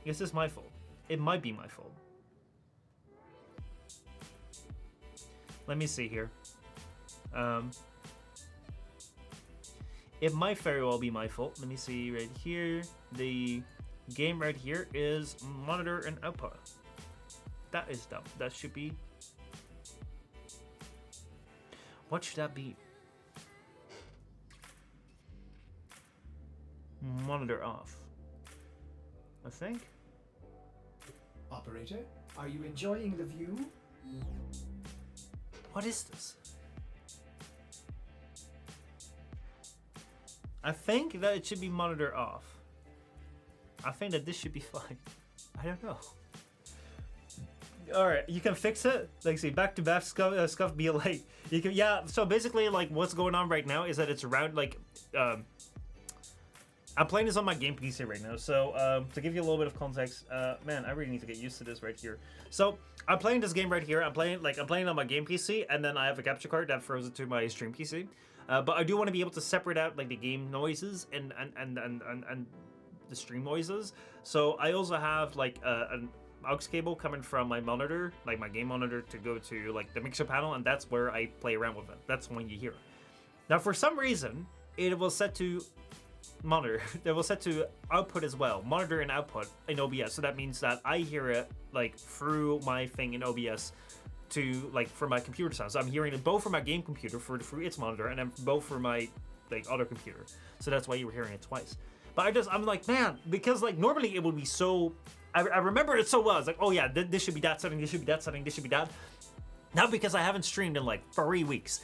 Is this my fault? It might be my fault. Let me see here. It might very well be my fault. Let me see right here. The game right here is monitor and output. That is dumb. That should be... What should that be? Monitor off. I think. Operator, are you enjoying the view? What is this? I think that it should be monitor off. I think that this should be fine. I don't know. Alright, you can fix it. Like, see, back to back scuff be late. You can, yeah, so basically, like, what's going on right now is that it's around, like, I'm playing this on my game PC right now, so to give you a little bit of context, man, I really need to get used to this right here. So I'm playing this game right here. I'm playing on my game PC, and then I have a capture card that throws it to my stream PC. But I do want to be able to separate out like the game noises and the stream noises. So I also have like an aux cable coming from my monitor, like my game monitor, to go to like the mixer panel, and that's where I play around with it. That's when you hear it. Now, for some reason, it will set to monitor. It will set to output as well, monitor and output in OBS. So that means that I hear it like through my thing in OBS to like for my computer sound. So I'm hearing it both from my game computer through its monitor, and then both for my like other computer. So that's why you were hearing it twice. But I'm like, man, because like normally it would be so. I remember it so well. It's like, oh yeah, this should be that setting, this should be that setting, this should be that. Now because I haven't streamed in like 3 weeks,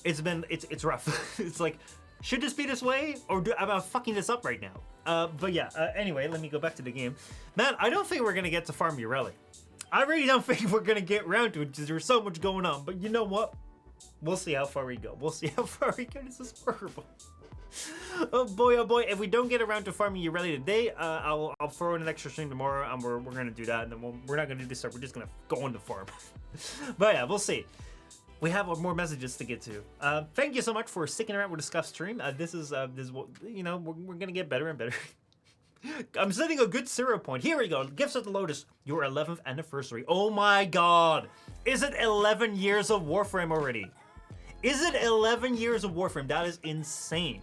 it's rough. It's like, should this be this way, or am I fucking this up right now? But yeah. Anyway, let me go back to the game. Man, I don't think we're gonna get to Farm Urelli. I really don't think we're gonna get around to it because there's so much going on. But you know what? We'll see how far we go. We'll see how far we go. This is horrible. Oh boy, oh boy. If we don't get around to farming Urelli today, I'll throw in an extra stream tomorrow, and we're gonna do that, and then we're not gonna do this stuff. We're just gonna go on the farm. But yeah, we'll see. We have more messages to get to. Thank you so much for sticking around with the Scuff stream. This is you know, we're gonna get better and better. I'm setting a good 0 point. Here we go. Gifts of the Lotus. Your 11th anniversary. Oh my god. Is it 11 years of Warframe already? Is it 11 years of Warframe? That is insane.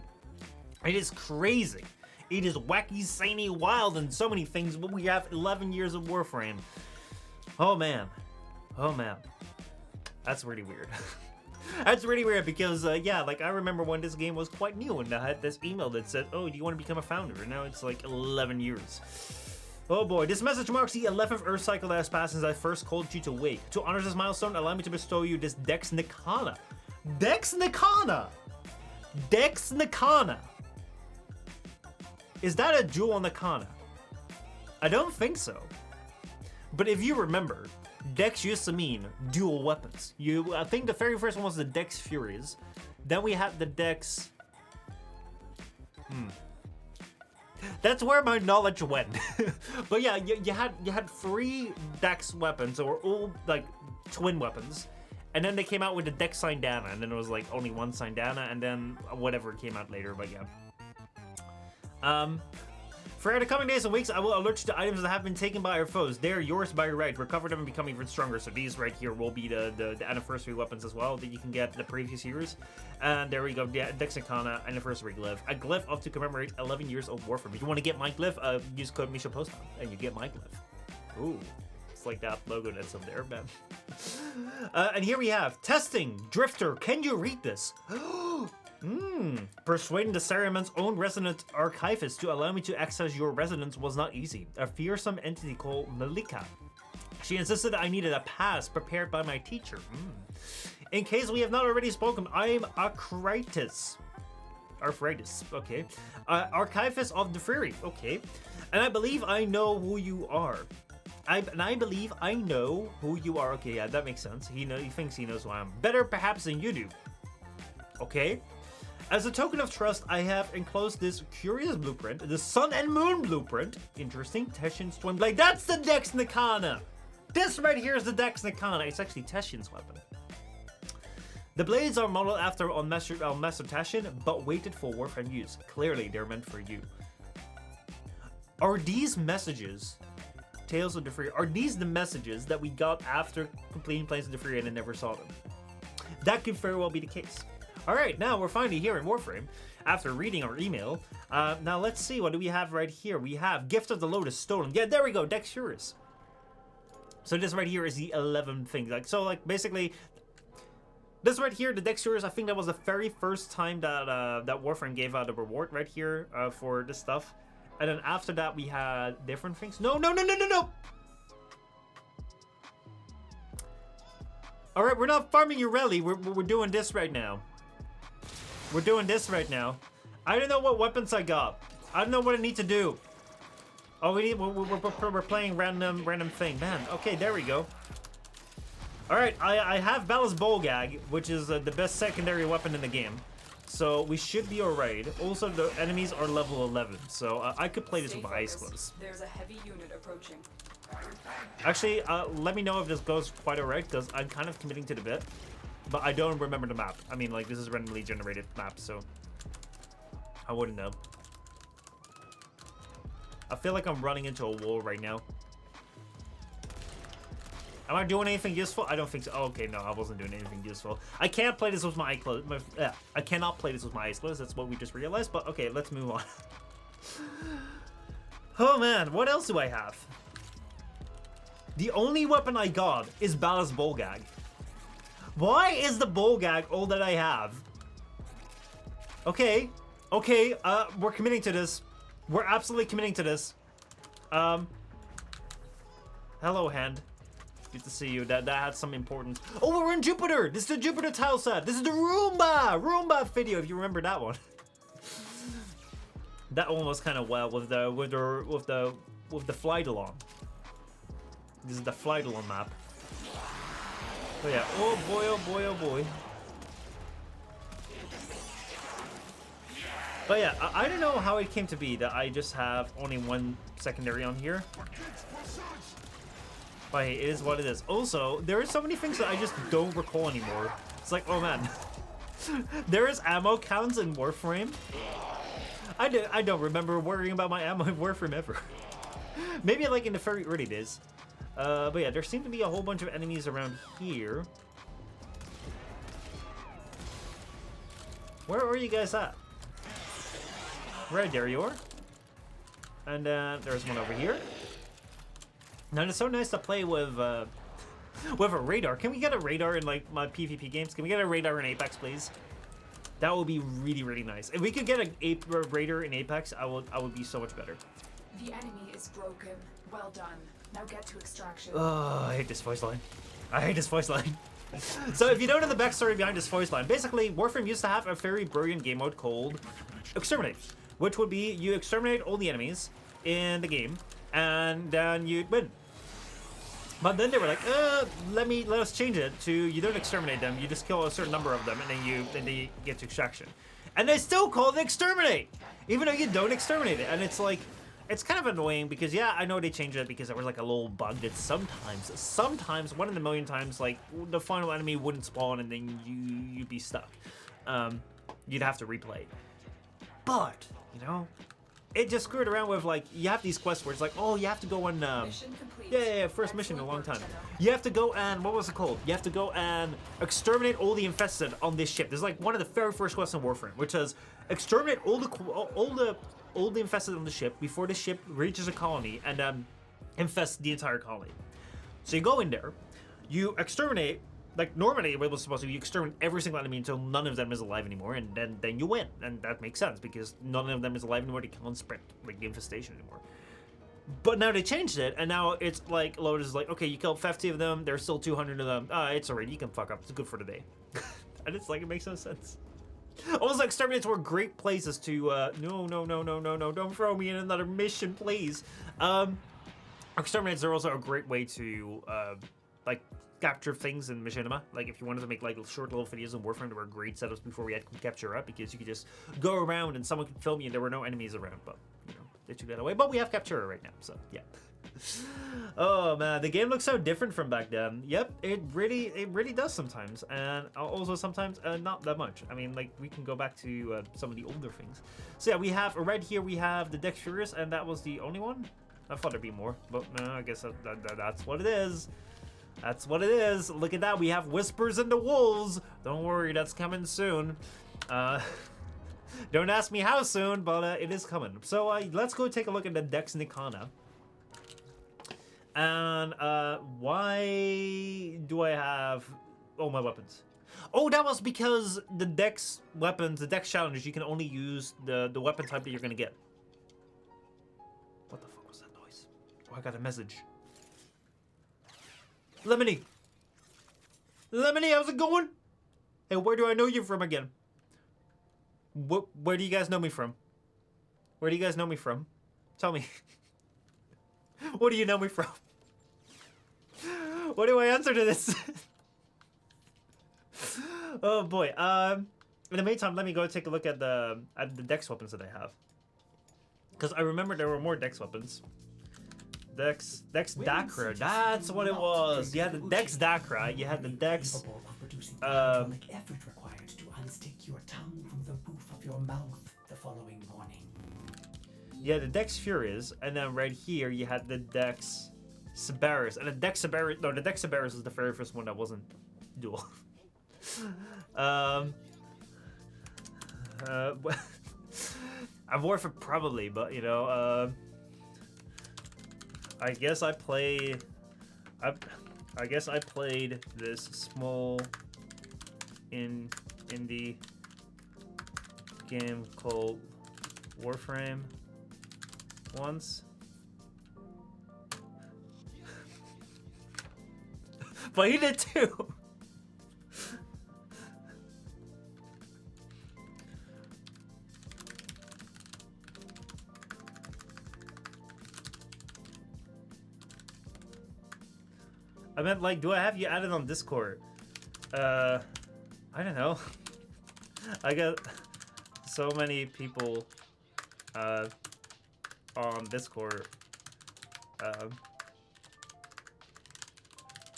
It is crazy. It is wacky, zany, wild, and so many things, but we have 11 years of Warframe. Oh man. Oh man. That's really weird. That's really weird because, yeah, like I remember when this game was quite new and I had this email that said, oh, do you want to become a founder? And now it's like 11 years. Oh boy, this message marks the 11th Earth cycle that has passed since I first called you to wake. To honor this milestone, allow me to bestow you this Dex Nikana. Dex Nikana! Dex Nikana! Is that a jewel on Nikana? I don't think so. But if you remember, Dex used to mean dual weapons. I think the very first one was the Dex Furies. Then we had the Dex... That's where my knowledge went. But yeah, you had 3 Dex weapons that were all like twin weapons. And then they came out with the Dex Sindana, and then it was like only one Sindana, and then whatever came out later, but yeah. For the coming days and weeks, I will alert you to items that have been taken by our foes. They are yours by right. Recover them and become even stronger. So these right here will be the anniversary weapons as well that you can get the previous years. And there we go. The Dexicana anniversary glyph. A glyph of to commemorate 11 years of Warframe. If you want to get my glyph, use code Michel Postma and you get my glyph. Ooh. It's like that logo that's up there, man. And here we have testing. Drifter, can you read this? Persuading the Saruman's own resident archivist to allow me to access your residence was not easy. A fearsome entity called Malika. She insisted I needed a pass prepared by my teacher. In case we have not already spoken, I'm Arthritis, okay. Archivist of the Fury, okay. And I believe I know who you are. I believe I know who you are. Okay, yeah, that makes sense. He thinks he knows who I am. Better perhaps than you do. Okay. As a token of trust, I have enclosed this curious blueprint, the Sun and Moon blueprint. Interesting. Teshin's twin blade. That's the Dex Nikana. This right here is the Dex Nikana. It's actually Teshin's weapon. The blades are modeled after on Master Teshin, but weighted for Warframe use. Clearly, they're meant for you. Are these messages, Tales of the Free, are these the messages that we got after completing Planes of the Free and never saw them? That could very well be the case. Alright, now we're finally here in Warframe after reading our email. Now let's see, what do we have right here? We have Gift of the Lotus stolen. Yeah, there we go, Dexurus. So this right here is the 11 thing. Like basically, this right here, the Dexurus, I think that was the very first time that that Warframe gave out a reward right here for this stuff. And then after that we had different things. No. Alright, we're not farming your rally. We're doing this right now. We're doing this right now. I don't know what weapons I got. I don't know what I need to do. Oh, we're playing random thing. Man, okay, there we go. Alright, I have Ballast Bolgag, which is the best secondary weapon in the game. So we should be alright. Also, the enemies are level 11, so I could play this with my eyes closed. There's a heavy unit approaching. Actually, let me know if this goes quite alright, because I'm kind of committing to the bit. But I don't remember the map. I mean, like, this is randomly generated map, so I wouldn't know. I feel like I'm running into a wall right now. Am I doing anything useful? I don't think so. Oh, okay, no, I wasn't doing anything useful. I can't play this with my eyes closed. I cannot play this with my eyes closed. That's what we just realized. But okay, let's move on. Oh man, what else do I have? The only weapon I got is Ballast Bolgag. Why is the Bolgag all that I have? Okay, we're committing to this. We're absolutely committing to this. Hello, Hand. Good to see you. That had some importance. Oh, we're in Jupiter. This is the Jupiter tile set. This is the Roomba video. If you remember that one. That one was kind of wild with the flight along. This is the flight along map. Oh yeah. Oh boy. Oh boy. Oh boy. But yeah, I don't know how it came to be that I just have only one secondary on here. But hey, it is what it is. Also, there are so many things that I just don't recall anymore. It's like, oh man. There is ammo counts in Warframe. I don't remember worrying about my ammo in Warframe ever. Maybe like in the very early days. But yeah, there seem to be a whole bunch of enemies around here. Where are you guys at? Right there you are. And there's one over here. Now it's so nice to play with a radar. Can we get a radar in like my PvP games? Can we get a radar in Apex, please? That would be really nice. If we could get a radar in Apex, I would be so much better. The enemy is broken. Well done. Now get to extraction. Oh, I hate this voice line. So if you don't know the backstory behind this voice line, basically Warframe used to have a very brilliant game mode called Exterminate, which would be you exterminate all the enemies in the game, and then you'd win. But then they were like, let us change it to you don't exterminate them, you just kill a certain number of them, and then they get to extraction. And they still call it exterminate, even though you don't exterminate it. And it's like, it's kind of annoying because yeah, I know they changed it because there was like a little bug that sometimes 1 in a million times, like the final enemy wouldn't spawn and then you'd be stuck. You'd have to replay. But you know, it just screwed around with like you have these quests where it's like, oh, you have to go on. Mission complete. Yeah, first mission in a long time. You have to go and what was it called? You have to go and exterminate all the infested on this ship. This is like one of the very first quests in Warframe, which is exterminate all the infested on the ship before the ship reaches a colony and infest the entire colony. So you go in there, you exterminate. Like normally, what was supposed to be, you exterminate every single enemy until none of them is alive anymore, and then you win, and that makes sense because none of them is alive anymore. They can't spread like the infestation anymore. But now they changed it, and now it's like Lotus is like, okay, you killed 50 of them. There's still 200 of them. It's alright. You can fuck up. It's good for the day. And it's like it makes no sense. Almost like exterminates were great places to. No, don't throw me in another mission, please. Exterminates are also a great way to like. Capture things in Machinima. Like if you wanted to make like short little videos in Warframe, there were great setups before we had capture up because you could just go around and someone could film you and there were no enemies around. But you know, they took that away. But we have capture right now, so yeah. Oh man, the game looks so different from back then. Yep, it really does sometimes, and also sometimes not that much. I mean, like we can go back to some of the older things. So yeah, we have right here we have the Dex Furious, and that was the only one. I thought there'd be more, but no, I guess that's what it is. That's what it is. Look at that. We have Whispers in the Wolves. Don't worry, that's coming soon. Don't ask me how soon, but it is coming. So let's go take a look at the Dex Nikana. And why do I have all my weapons? Oh, that was because the Dex weapons, the Dex challenges, you can only use the weapon type that you're gonna get. What the fuck was that noise? Oh, I got a message. Lemony, how's it going? Hey, where do I know you from again? Where do you guys know me from? Where do you guys know me from? Tell me. What do you know me from? What do I answer to this? Oh boy. In the meantime, let me go take a look at the Dex weapons that I have. Because I remember there were more Dex weapons. Dex Dakra, that's what it was. You had the Dex Dakra, you had the Dex effort required to unstick your tongue from the roof of your mouth the following morning. Yeah, the Dex Furious, and then right here you had the Dex Sabaris, and the Dex Sabaris. No, the Dex Sabaris was the very first one that wasn't dual. I've worn for probably, but you know, I guess I played this small indie game called Warframe once. But he did too. I meant, like, do I have you added on Discord? I don't know. I got so many people on Discord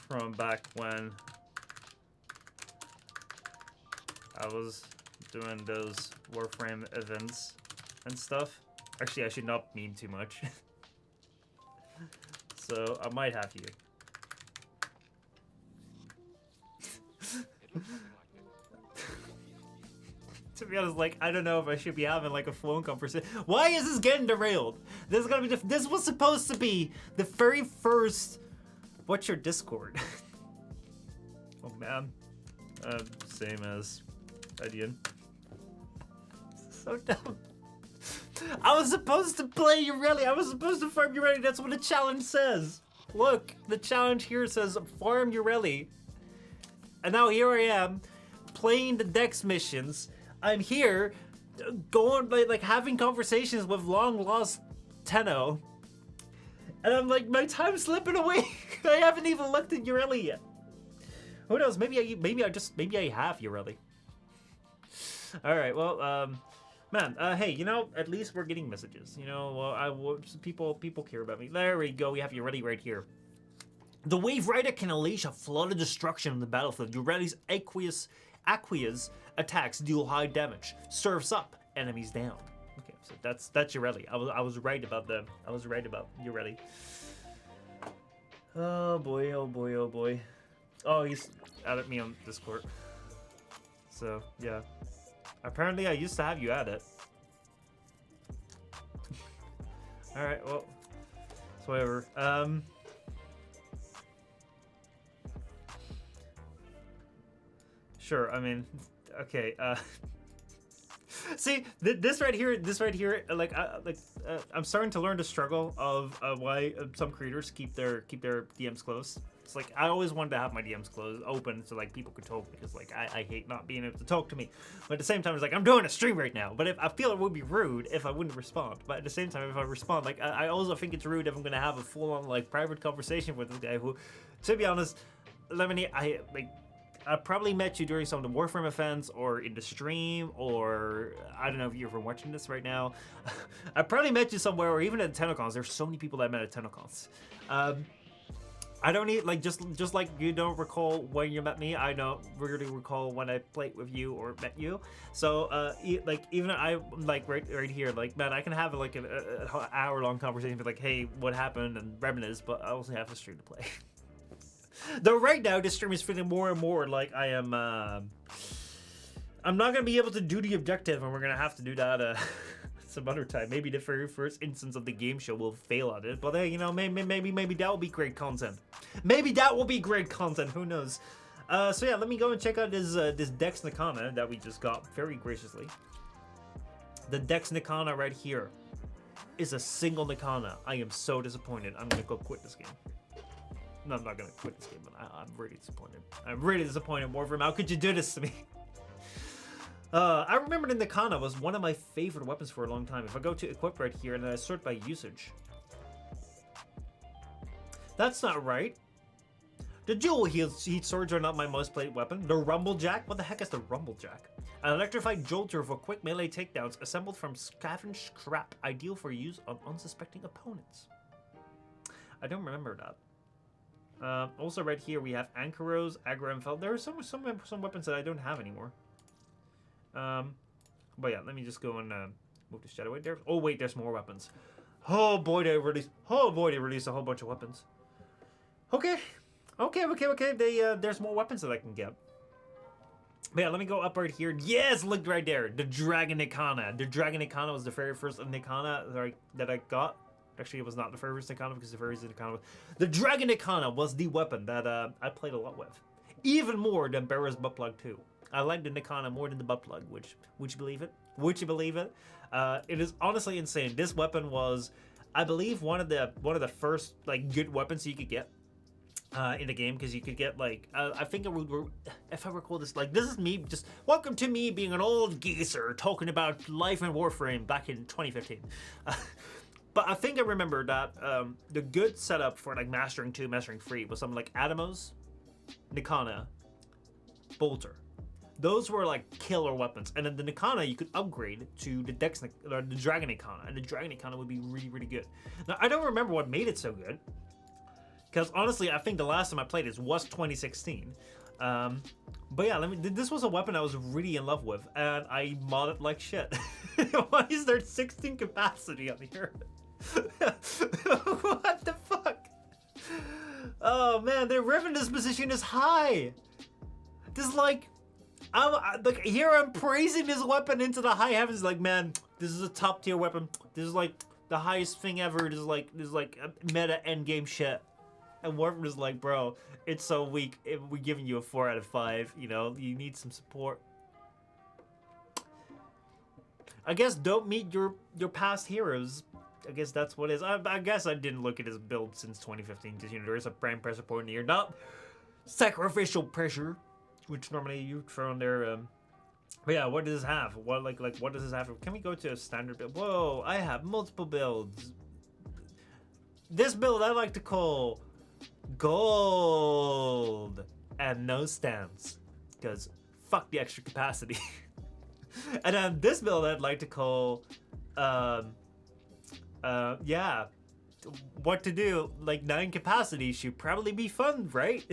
from back when I was doing those Warframe events and stuff. Actually, I should not mean too much. So I might have you. To be honest, like, I don't know if I should be having like a phone conversation. Why is this getting derailed? This is gonna be this was supposed to be the very first. What's your Discord? Oh man, same as Edian. So dumb. I was supposed to play you ready. I was supposed to farm you ready. That's what the challenge says. Look, the challenge here says farm you ready. And now here I am, playing the Dex missions. I'm here, going like having conversations with long lost Tenno, and I'm like, my time's slipping away. I haven't even looked at Ureli yet. Who knows? Maybe I have Ureli. All right, well, man, hey, you know, at least we're getting messages. You know, people care about me. There we go. We have Ureli right here. The Wave Rider can unleash a flood of destruction on the battlefield. Ureli's aqueous attacks deal high damage. Serves up, enemies down. Okay, So that's Urelli. I was right about Urelli. Oh boy, oh boy, oh boy. Oh, he's added me on Discord. So yeah. Apparently I used to have you at it. Alright, well. So whatever. Sure, I mean, okay, see, this right here, I'm starting to learn the struggle of why some creators keep their DMs closed. It's like, I always wanted to have my DMs closed, open, so like people could talk, because like I hate not being able to talk to me. But at the same time, it's like, I'm doing a stream right now. But if I feel it would be rude if I wouldn't respond. But at the same time, if I respond, like I also think it's rude if I'm gonna have a full-on like private conversation with this guy who, to be honest, Lemony, I probably met you during some of the Warframe events or in the stream, or I don't know if you're ever watching this right now. I probably met you somewhere, or even at TennoCons. There's so many people that I met at TennoCons. I don't need, like, just like you don't recall when you met me, I don't really recall when I played with you or met you. So, like, even I, like, right here, like, man, I can have, like, an hour-long conversation with, like, hey, what happened, and reminisce, but I also have a stream to play. Though right now, this stream is feeling more and more like I am, I'm not going to be able to do the objective, and we're going to have to do that some other time. Maybe the very first instance of the game show will fail at it, but hey, you know, maybe that will be great content. Maybe that will be great content, who knows. So yeah, let me go and check out this Dex Nikana that we just got very graciously. The Dex Nikana right here is a single Nikana. I am so disappointed. I'm going to go quit this game. No, I'm not gonna quit this game, but I'm really disappointed. I'm really disappointed, Warframe. How could you do this to me? I remember the Nikana was one of my favorite weapons for a long time. If I go to equip right here and then I sort by usage. That's not right. The dual heat swords are not my most played weapon. The Rumblejack? What the heck is the Rumblejack? An electrified jolter for quick melee takedowns assembled from scavenged scrap, ideal for use on unsuspecting opponents. I don't remember that. Also right here we have Ankyros, Aggro, and Felt. There are some weapons that I don't have anymore. But yeah, let me just go and move the shadow away there. Oh wait, there's more weapons. Oh boy, they released a whole bunch of weapons. Okay. There's more weapons that I can get. But yeah, let me go up right here. Yes, look right there. The Dragon Nikana. The Dragon Nikana was the very first Nikana that I got. Actually, it was not the first Nikana, because the first Nikana. The Dragon Nikana was the weapon that I played a lot with. Even more than Barra's butt plug 2. I like the Nikana more than the butt plug, which, would you believe it? Would you believe it? It is honestly insane. This weapon was, I believe, one of the first like good weapons you could get in the game, because you could get like I think it would, if I recall this, like this is me just welcome to me being an old geezer talking about life in Warframe back in 2015. But I think I remember that the good setup for like Mastering 2, Mastering 3 was something like Atomos, Nikana, Bolter. Those were like killer weapons. And then the Nikana you could upgrade to the the Dragon Nikana. And the Dragon Nikana would be really, really good. Now, I don't remember what made it so good. Because honestly, I think the last time I played this was 2016. But yeah, this was a weapon I was really in love with. And I modded like shit. Why is there 16 capacity on here? What the fuck? Oh man, the ribbon disposition is high. This is like, like here I'm praising this weapon into the high heavens. Like, man, this is a top tier weapon. This is like the highest thing ever. This is like meta end game shit. And Warframe is like, bro, it's so weak. We're giving you a 4 out of 5. You know, you need some support. I guess don't meet your past heroes. I guess that's what it is. I guess I didn't look at his build since 2015, because you know there is a prime pressure point here, not sacrificial pressure, which normally you throw in there. But yeah, what does this have? What like what does this have? Can we go to a standard build? Whoa, I have multiple builds. This build I like to call gold and no stance, because fuck the extra capacity. And then this build I'd like to call yeah, what to do, like 9 capacity should probably be fun, right?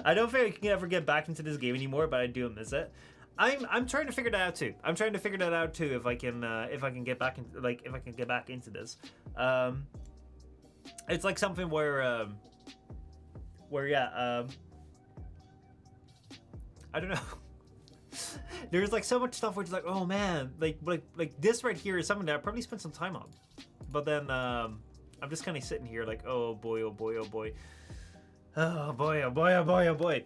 I don't think I can ever get back into this game anymore, but I do miss it. I'm trying to figure that out too. I'm trying to figure that out too if I can get back in, like if I can get back into this. It's like something where yeah, I don't know. There's like so much stuff where it's like, oh man, like this right here is something that I probably spent some time on, but then I'm just kind of sitting here like, oh boy, oh boy, oh boy, oh boy, oh boy, oh boy, oh boy.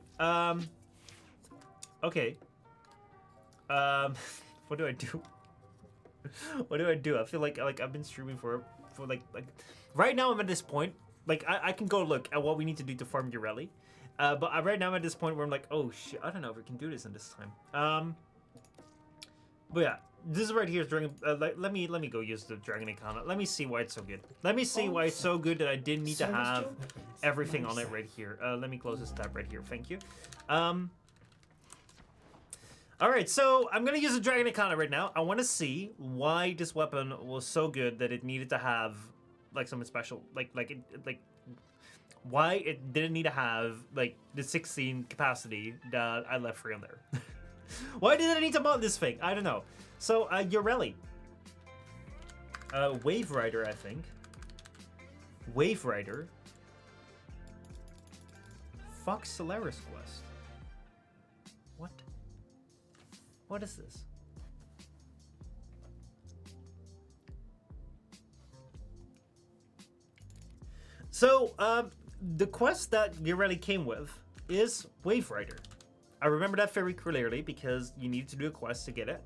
Okay. What do I do? What do I do? I feel like I've been streaming for like right now I'm at this point, like I can go look at what we need to do to farm Urelli. But right now I'm at this point where I'm like, oh shit, I don't know if we can do this in this time. But yeah, this is right here is Dragon. Let me go use the Dragon Icona. Let me see why it's so good. Let me see why it's so good that I didn't need to have everything on it right here. Let me close this tab right here. Thank you. All right, so I'm gonna use the Dragon Icona right now. I want to see why this weapon was so good that it needed to have like something special, like why it didn't need to have like the 16 capacity that I left free on there. Why did I need to mod this thing? I don't know. So Urelli, Wave Rider, I think. Wave Rider. Fox Solaris Quest. What? What is this? So, the quest that Urelli came with is Wave Rider. I remember that very clearly because you needed to do a quest to get it.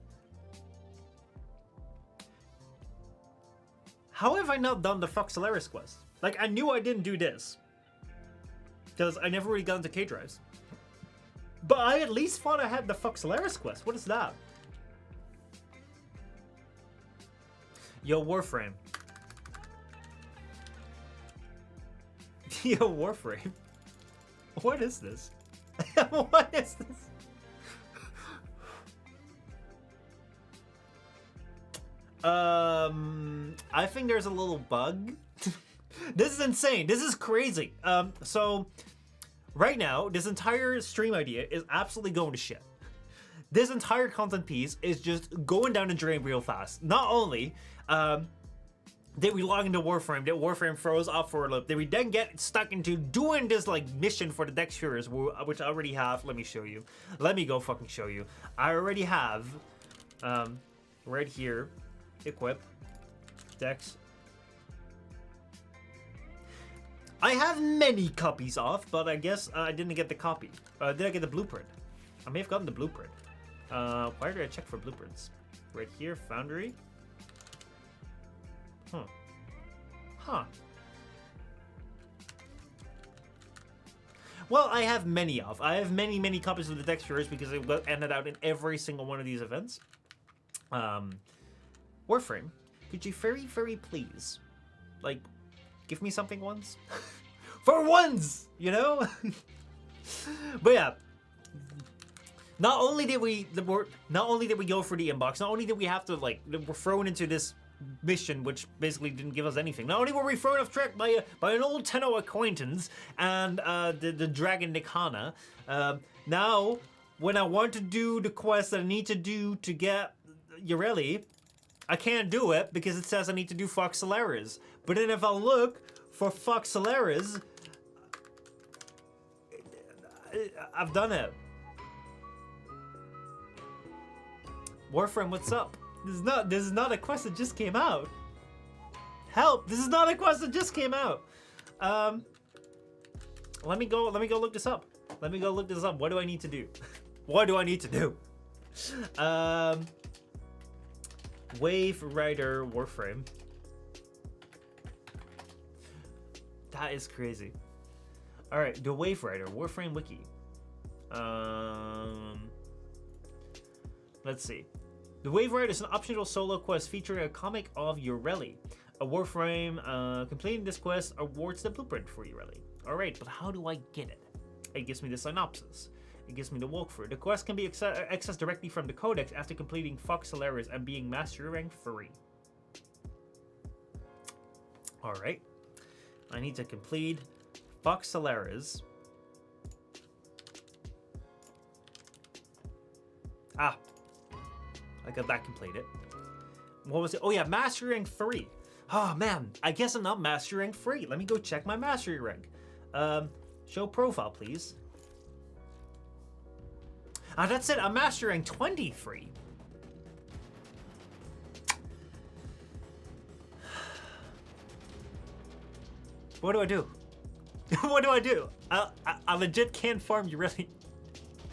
How have I not done the Fox Solaris quest? Like, I knew I didn't do this because I never really got into K-Drives. But I at least thought I had the Fox Solaris quest. What is that? Yo, Warframe. Yo, Warframe. What is this? What is this? I think there's a little bug. This is insane. This is crazy. So right now, this entire stream idea is absolutely going to shit. This entire content piece is just going down the drain real fast. Not only did we log into Warframe, that Warframe froze off for a loop, did we then get stuck into doing this like mission for the Dexterers, which I already have. Let me show you. Let me go fucking show you. I already have right here, equip, Dex. I have many copies off, but I guess I didn't get the copy. Did I get the blueprint? I may have gotten the blueprint. Why did I check for blueprints? Right here, Foundry. Huh. Well, I have many of. I have many copies of the Dexterers because they ended out in every single one of these events. Warframe, could you very please, like, give me something once? For once, you know? But yeah. Not only did we go for the inbox, not only did we have to like we're thrown into this mission which basically didn't give us anything. Not only were we thrown off track by an old Tenno acquaintance and the Dragon Icona. Now when I want to do the quest that I need to do to get Urelli, I can't do it because it says I need to do Fox Solaris. But then if I look for Fox Solaris, I've done it. Warframe, what's up? This is not a quest that just came out. Help! This is not a quest that just came out. Let me go look this up. Let me go look this up. What do I need to do? What do I need to do? Wave Rider Warframe. That is crazy. All right, the Wave Rider Warframe wiki. Let's see. The Wave Rider is an optional solo quest featuring a comic of Urelli. A Warframe, completing this quest awards the blueprint for Urelli. Alright, but how do I get it? It gives me the synopsis. It gives me the walkthrough. The quest can be accessed directly from the codex after completing Fox Solaris and being Master Rank 3. Alright. I need to complete Fox Solaris. Ah. I got that completed. What was it? Oh yeah, Mastery Rank 3. Oh man, I guess I'm not Mastery Rank 3. Let me go check my Mastery Rank. Show profile, please. Ah, that's it. I'm Mastery Rank 23. What do I do? What do I do? I legit can't farm you, really.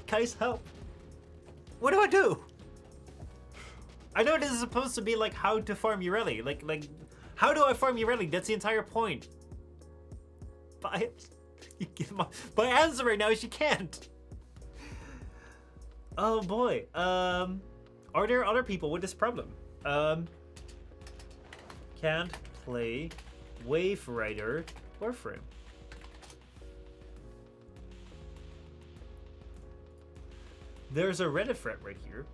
Guys, help. What do I do? I know this is supposed to be like how to farm Urelli. Like, how do I farm Urelli? That's the entire point. But my answer right now is you can't. Oh boy. Are there other people with this problem? Can't play Wave Rider Warframe. There's a Reddit thread right here.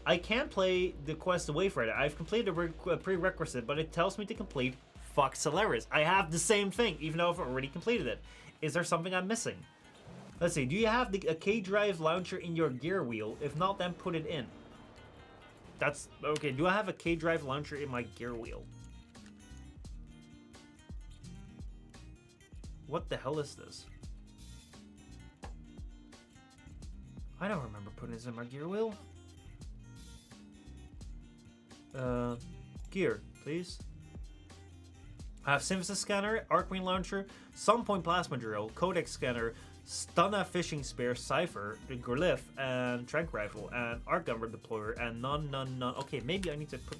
I can't play the quest Wave Rider. I've completed a prerequisite, but it tells me to complete Fuck Solaris. I have the same thing, even though I've already completed it. Is there something I'm missing? Let's see. Do you have a K-Drive launcher in your gear wheel? If not, then put it in. That's okay. Do I have a K-Drive launcher in my gear wheel? What the hell is this? I don't remember putting this in my gear wheel. Gear, please. I have Synthesis Scanner, Arcwing Launcher, Sunpoint Plasma Drill, Codex Scanner, Stunna Fishing Spear, Cypher, the Glyph, and Trank Rifle, and Arc Gunner Deployer, and none. Okay, maybe I need to put...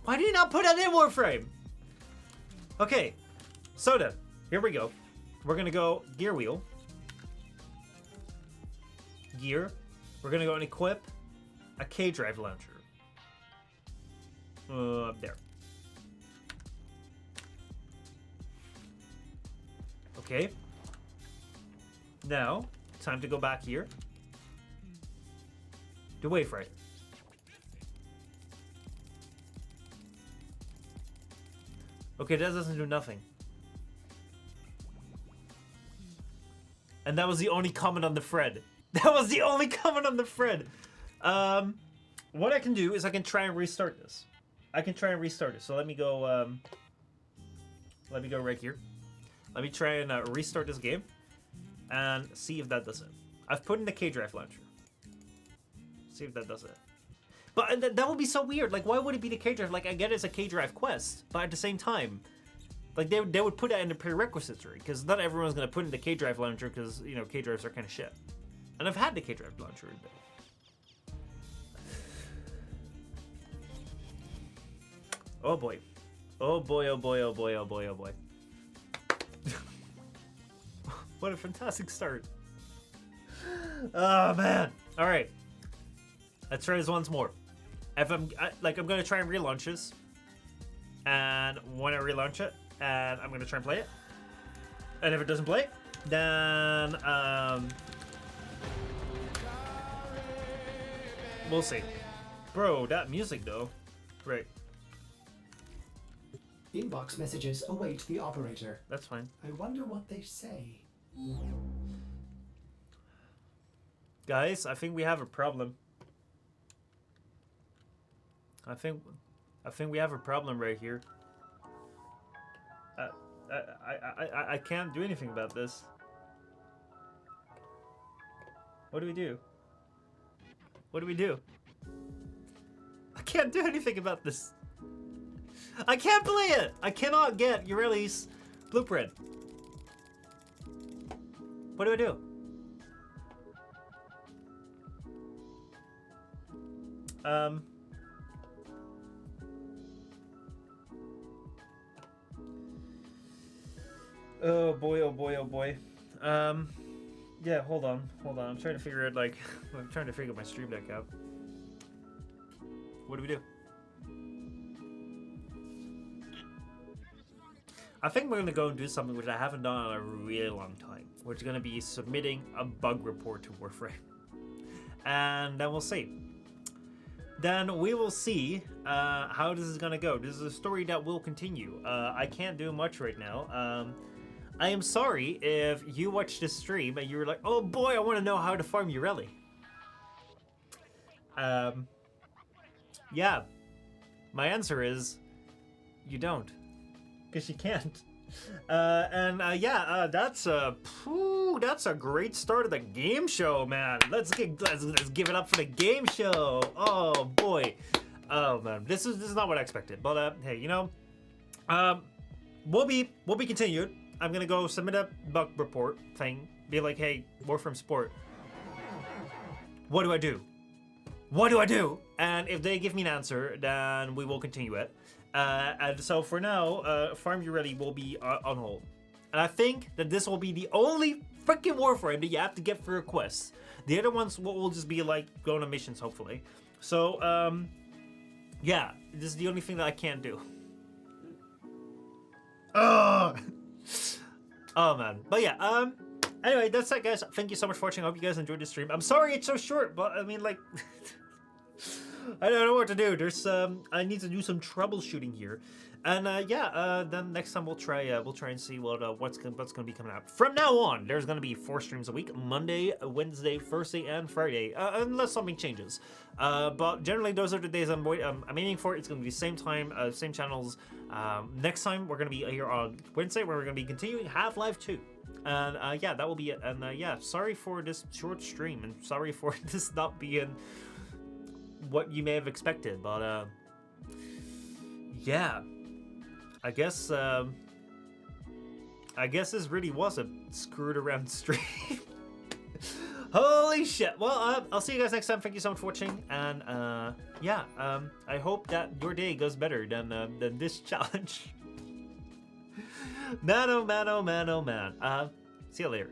Why did you not put that in Warframe? Okay, so then, here we go. We're gonna go Gear Wheel. Gear. We're gonna go and equip a K-Drive Launcher. Up there. Okay. Now, time to go back here. To Wave Rider. Okay, that doesn't do nothing. And that was the only comment on the thread. That was the only comment on the thread. What I can do is I can try and restart this. So let me go. Let me go right here. Let me try and restart this game and see if that does it. I've put in the K-Drive launcher. See if that does it. But that would be so weird. Like, why would it be the K-Drive? Like, I get it's a K-Drive quest, but at the same time, like they would put that in the prerequisites, right? Because not everyone's gonna put in the K-Drive launcher because you know K-Drives are kind of shit. And I've had the K-Drive launcher. Oh boy. Oh boy, oh boy, oh boy, oh boy, oh boy. What a fantastic start. Oh man. Alright. Let's try this once more. If I'm gonna try and relaunch this. And when I relaunch it, and I'm gonna try and play it. And if it doesn't play, then we'll see. Bro, that music though. Right. Inbox messages await the operator. That's fine. I wonder what they say. Guys, I think we have a problem. I think we have a problem right here. I can't do anything about this. What do we do? What do we do? I can't do anything about this. I can't play it! I cannot get Urelli's blueprint. What do I do? Oh boy, oh boy, oh boy. Yeah, hold on. I'm trying to figure out, like, I'm trying to figure my Stream Deck out. What do we do? I think we're gonna go and do something which I haven't done in a really long time, which is gonna be submitting a bug report to Warframe. And then we'll see. Then we will see how this is gonna go. This is a story that will continue. I can't do much right now. I am sorry if you watched this stream and you were like, oh boy, I want to know how to farm Urelli. Yeah. My answer is you don't. Because you can't. That's a great start of the game show, man. Let's give it up for the game show. Oh boy. Oh man, this is not what I expected. But hey, you know, we'll be continued. I'm gonna go submit a bug report thing. Be like, hey, Warframe support. What do I do? What do I do? And if they give me an answer, then we will continue it. And so for now, Farm You Ready will be on hold. And I think that this will be the only freaking Warframe that you have to get for a quest. The other ones will just be like going on missions, hopefully. So, yeah, this is the only thing that I can't do. Oh, oh man. But yeah, anyway, that's it, guys. Thank you so much for watching. I hope you guys enjoyed the stream. I'm sorry it's so short, but I mean, like, I don't know what to do. There's I need to do some troubleshooting here, and then next time we'll try and see what's gonna be coming out. From now on, there's gonna be 4 streams a week: Monday, Wednesday, Thursday, and Friday, unless something changes. But generally, those are the days I'm aiming for. It's gonna be same time, same channels. Next time we're gonna be here on Wednesday, where we're gonna be continuing Half-Life 2. And yeah, that will be it. And yeah, sorry for this short stream, and sorry for this not being what you may have expected, but yeah, I guess this really was a screwed around stream. Holy shit. Well, I'll see you guys next time. Thank you so much for watching, and yeah, I hope that your day goes better than this challenge. Man, oh man, oh man, oh man. See you later.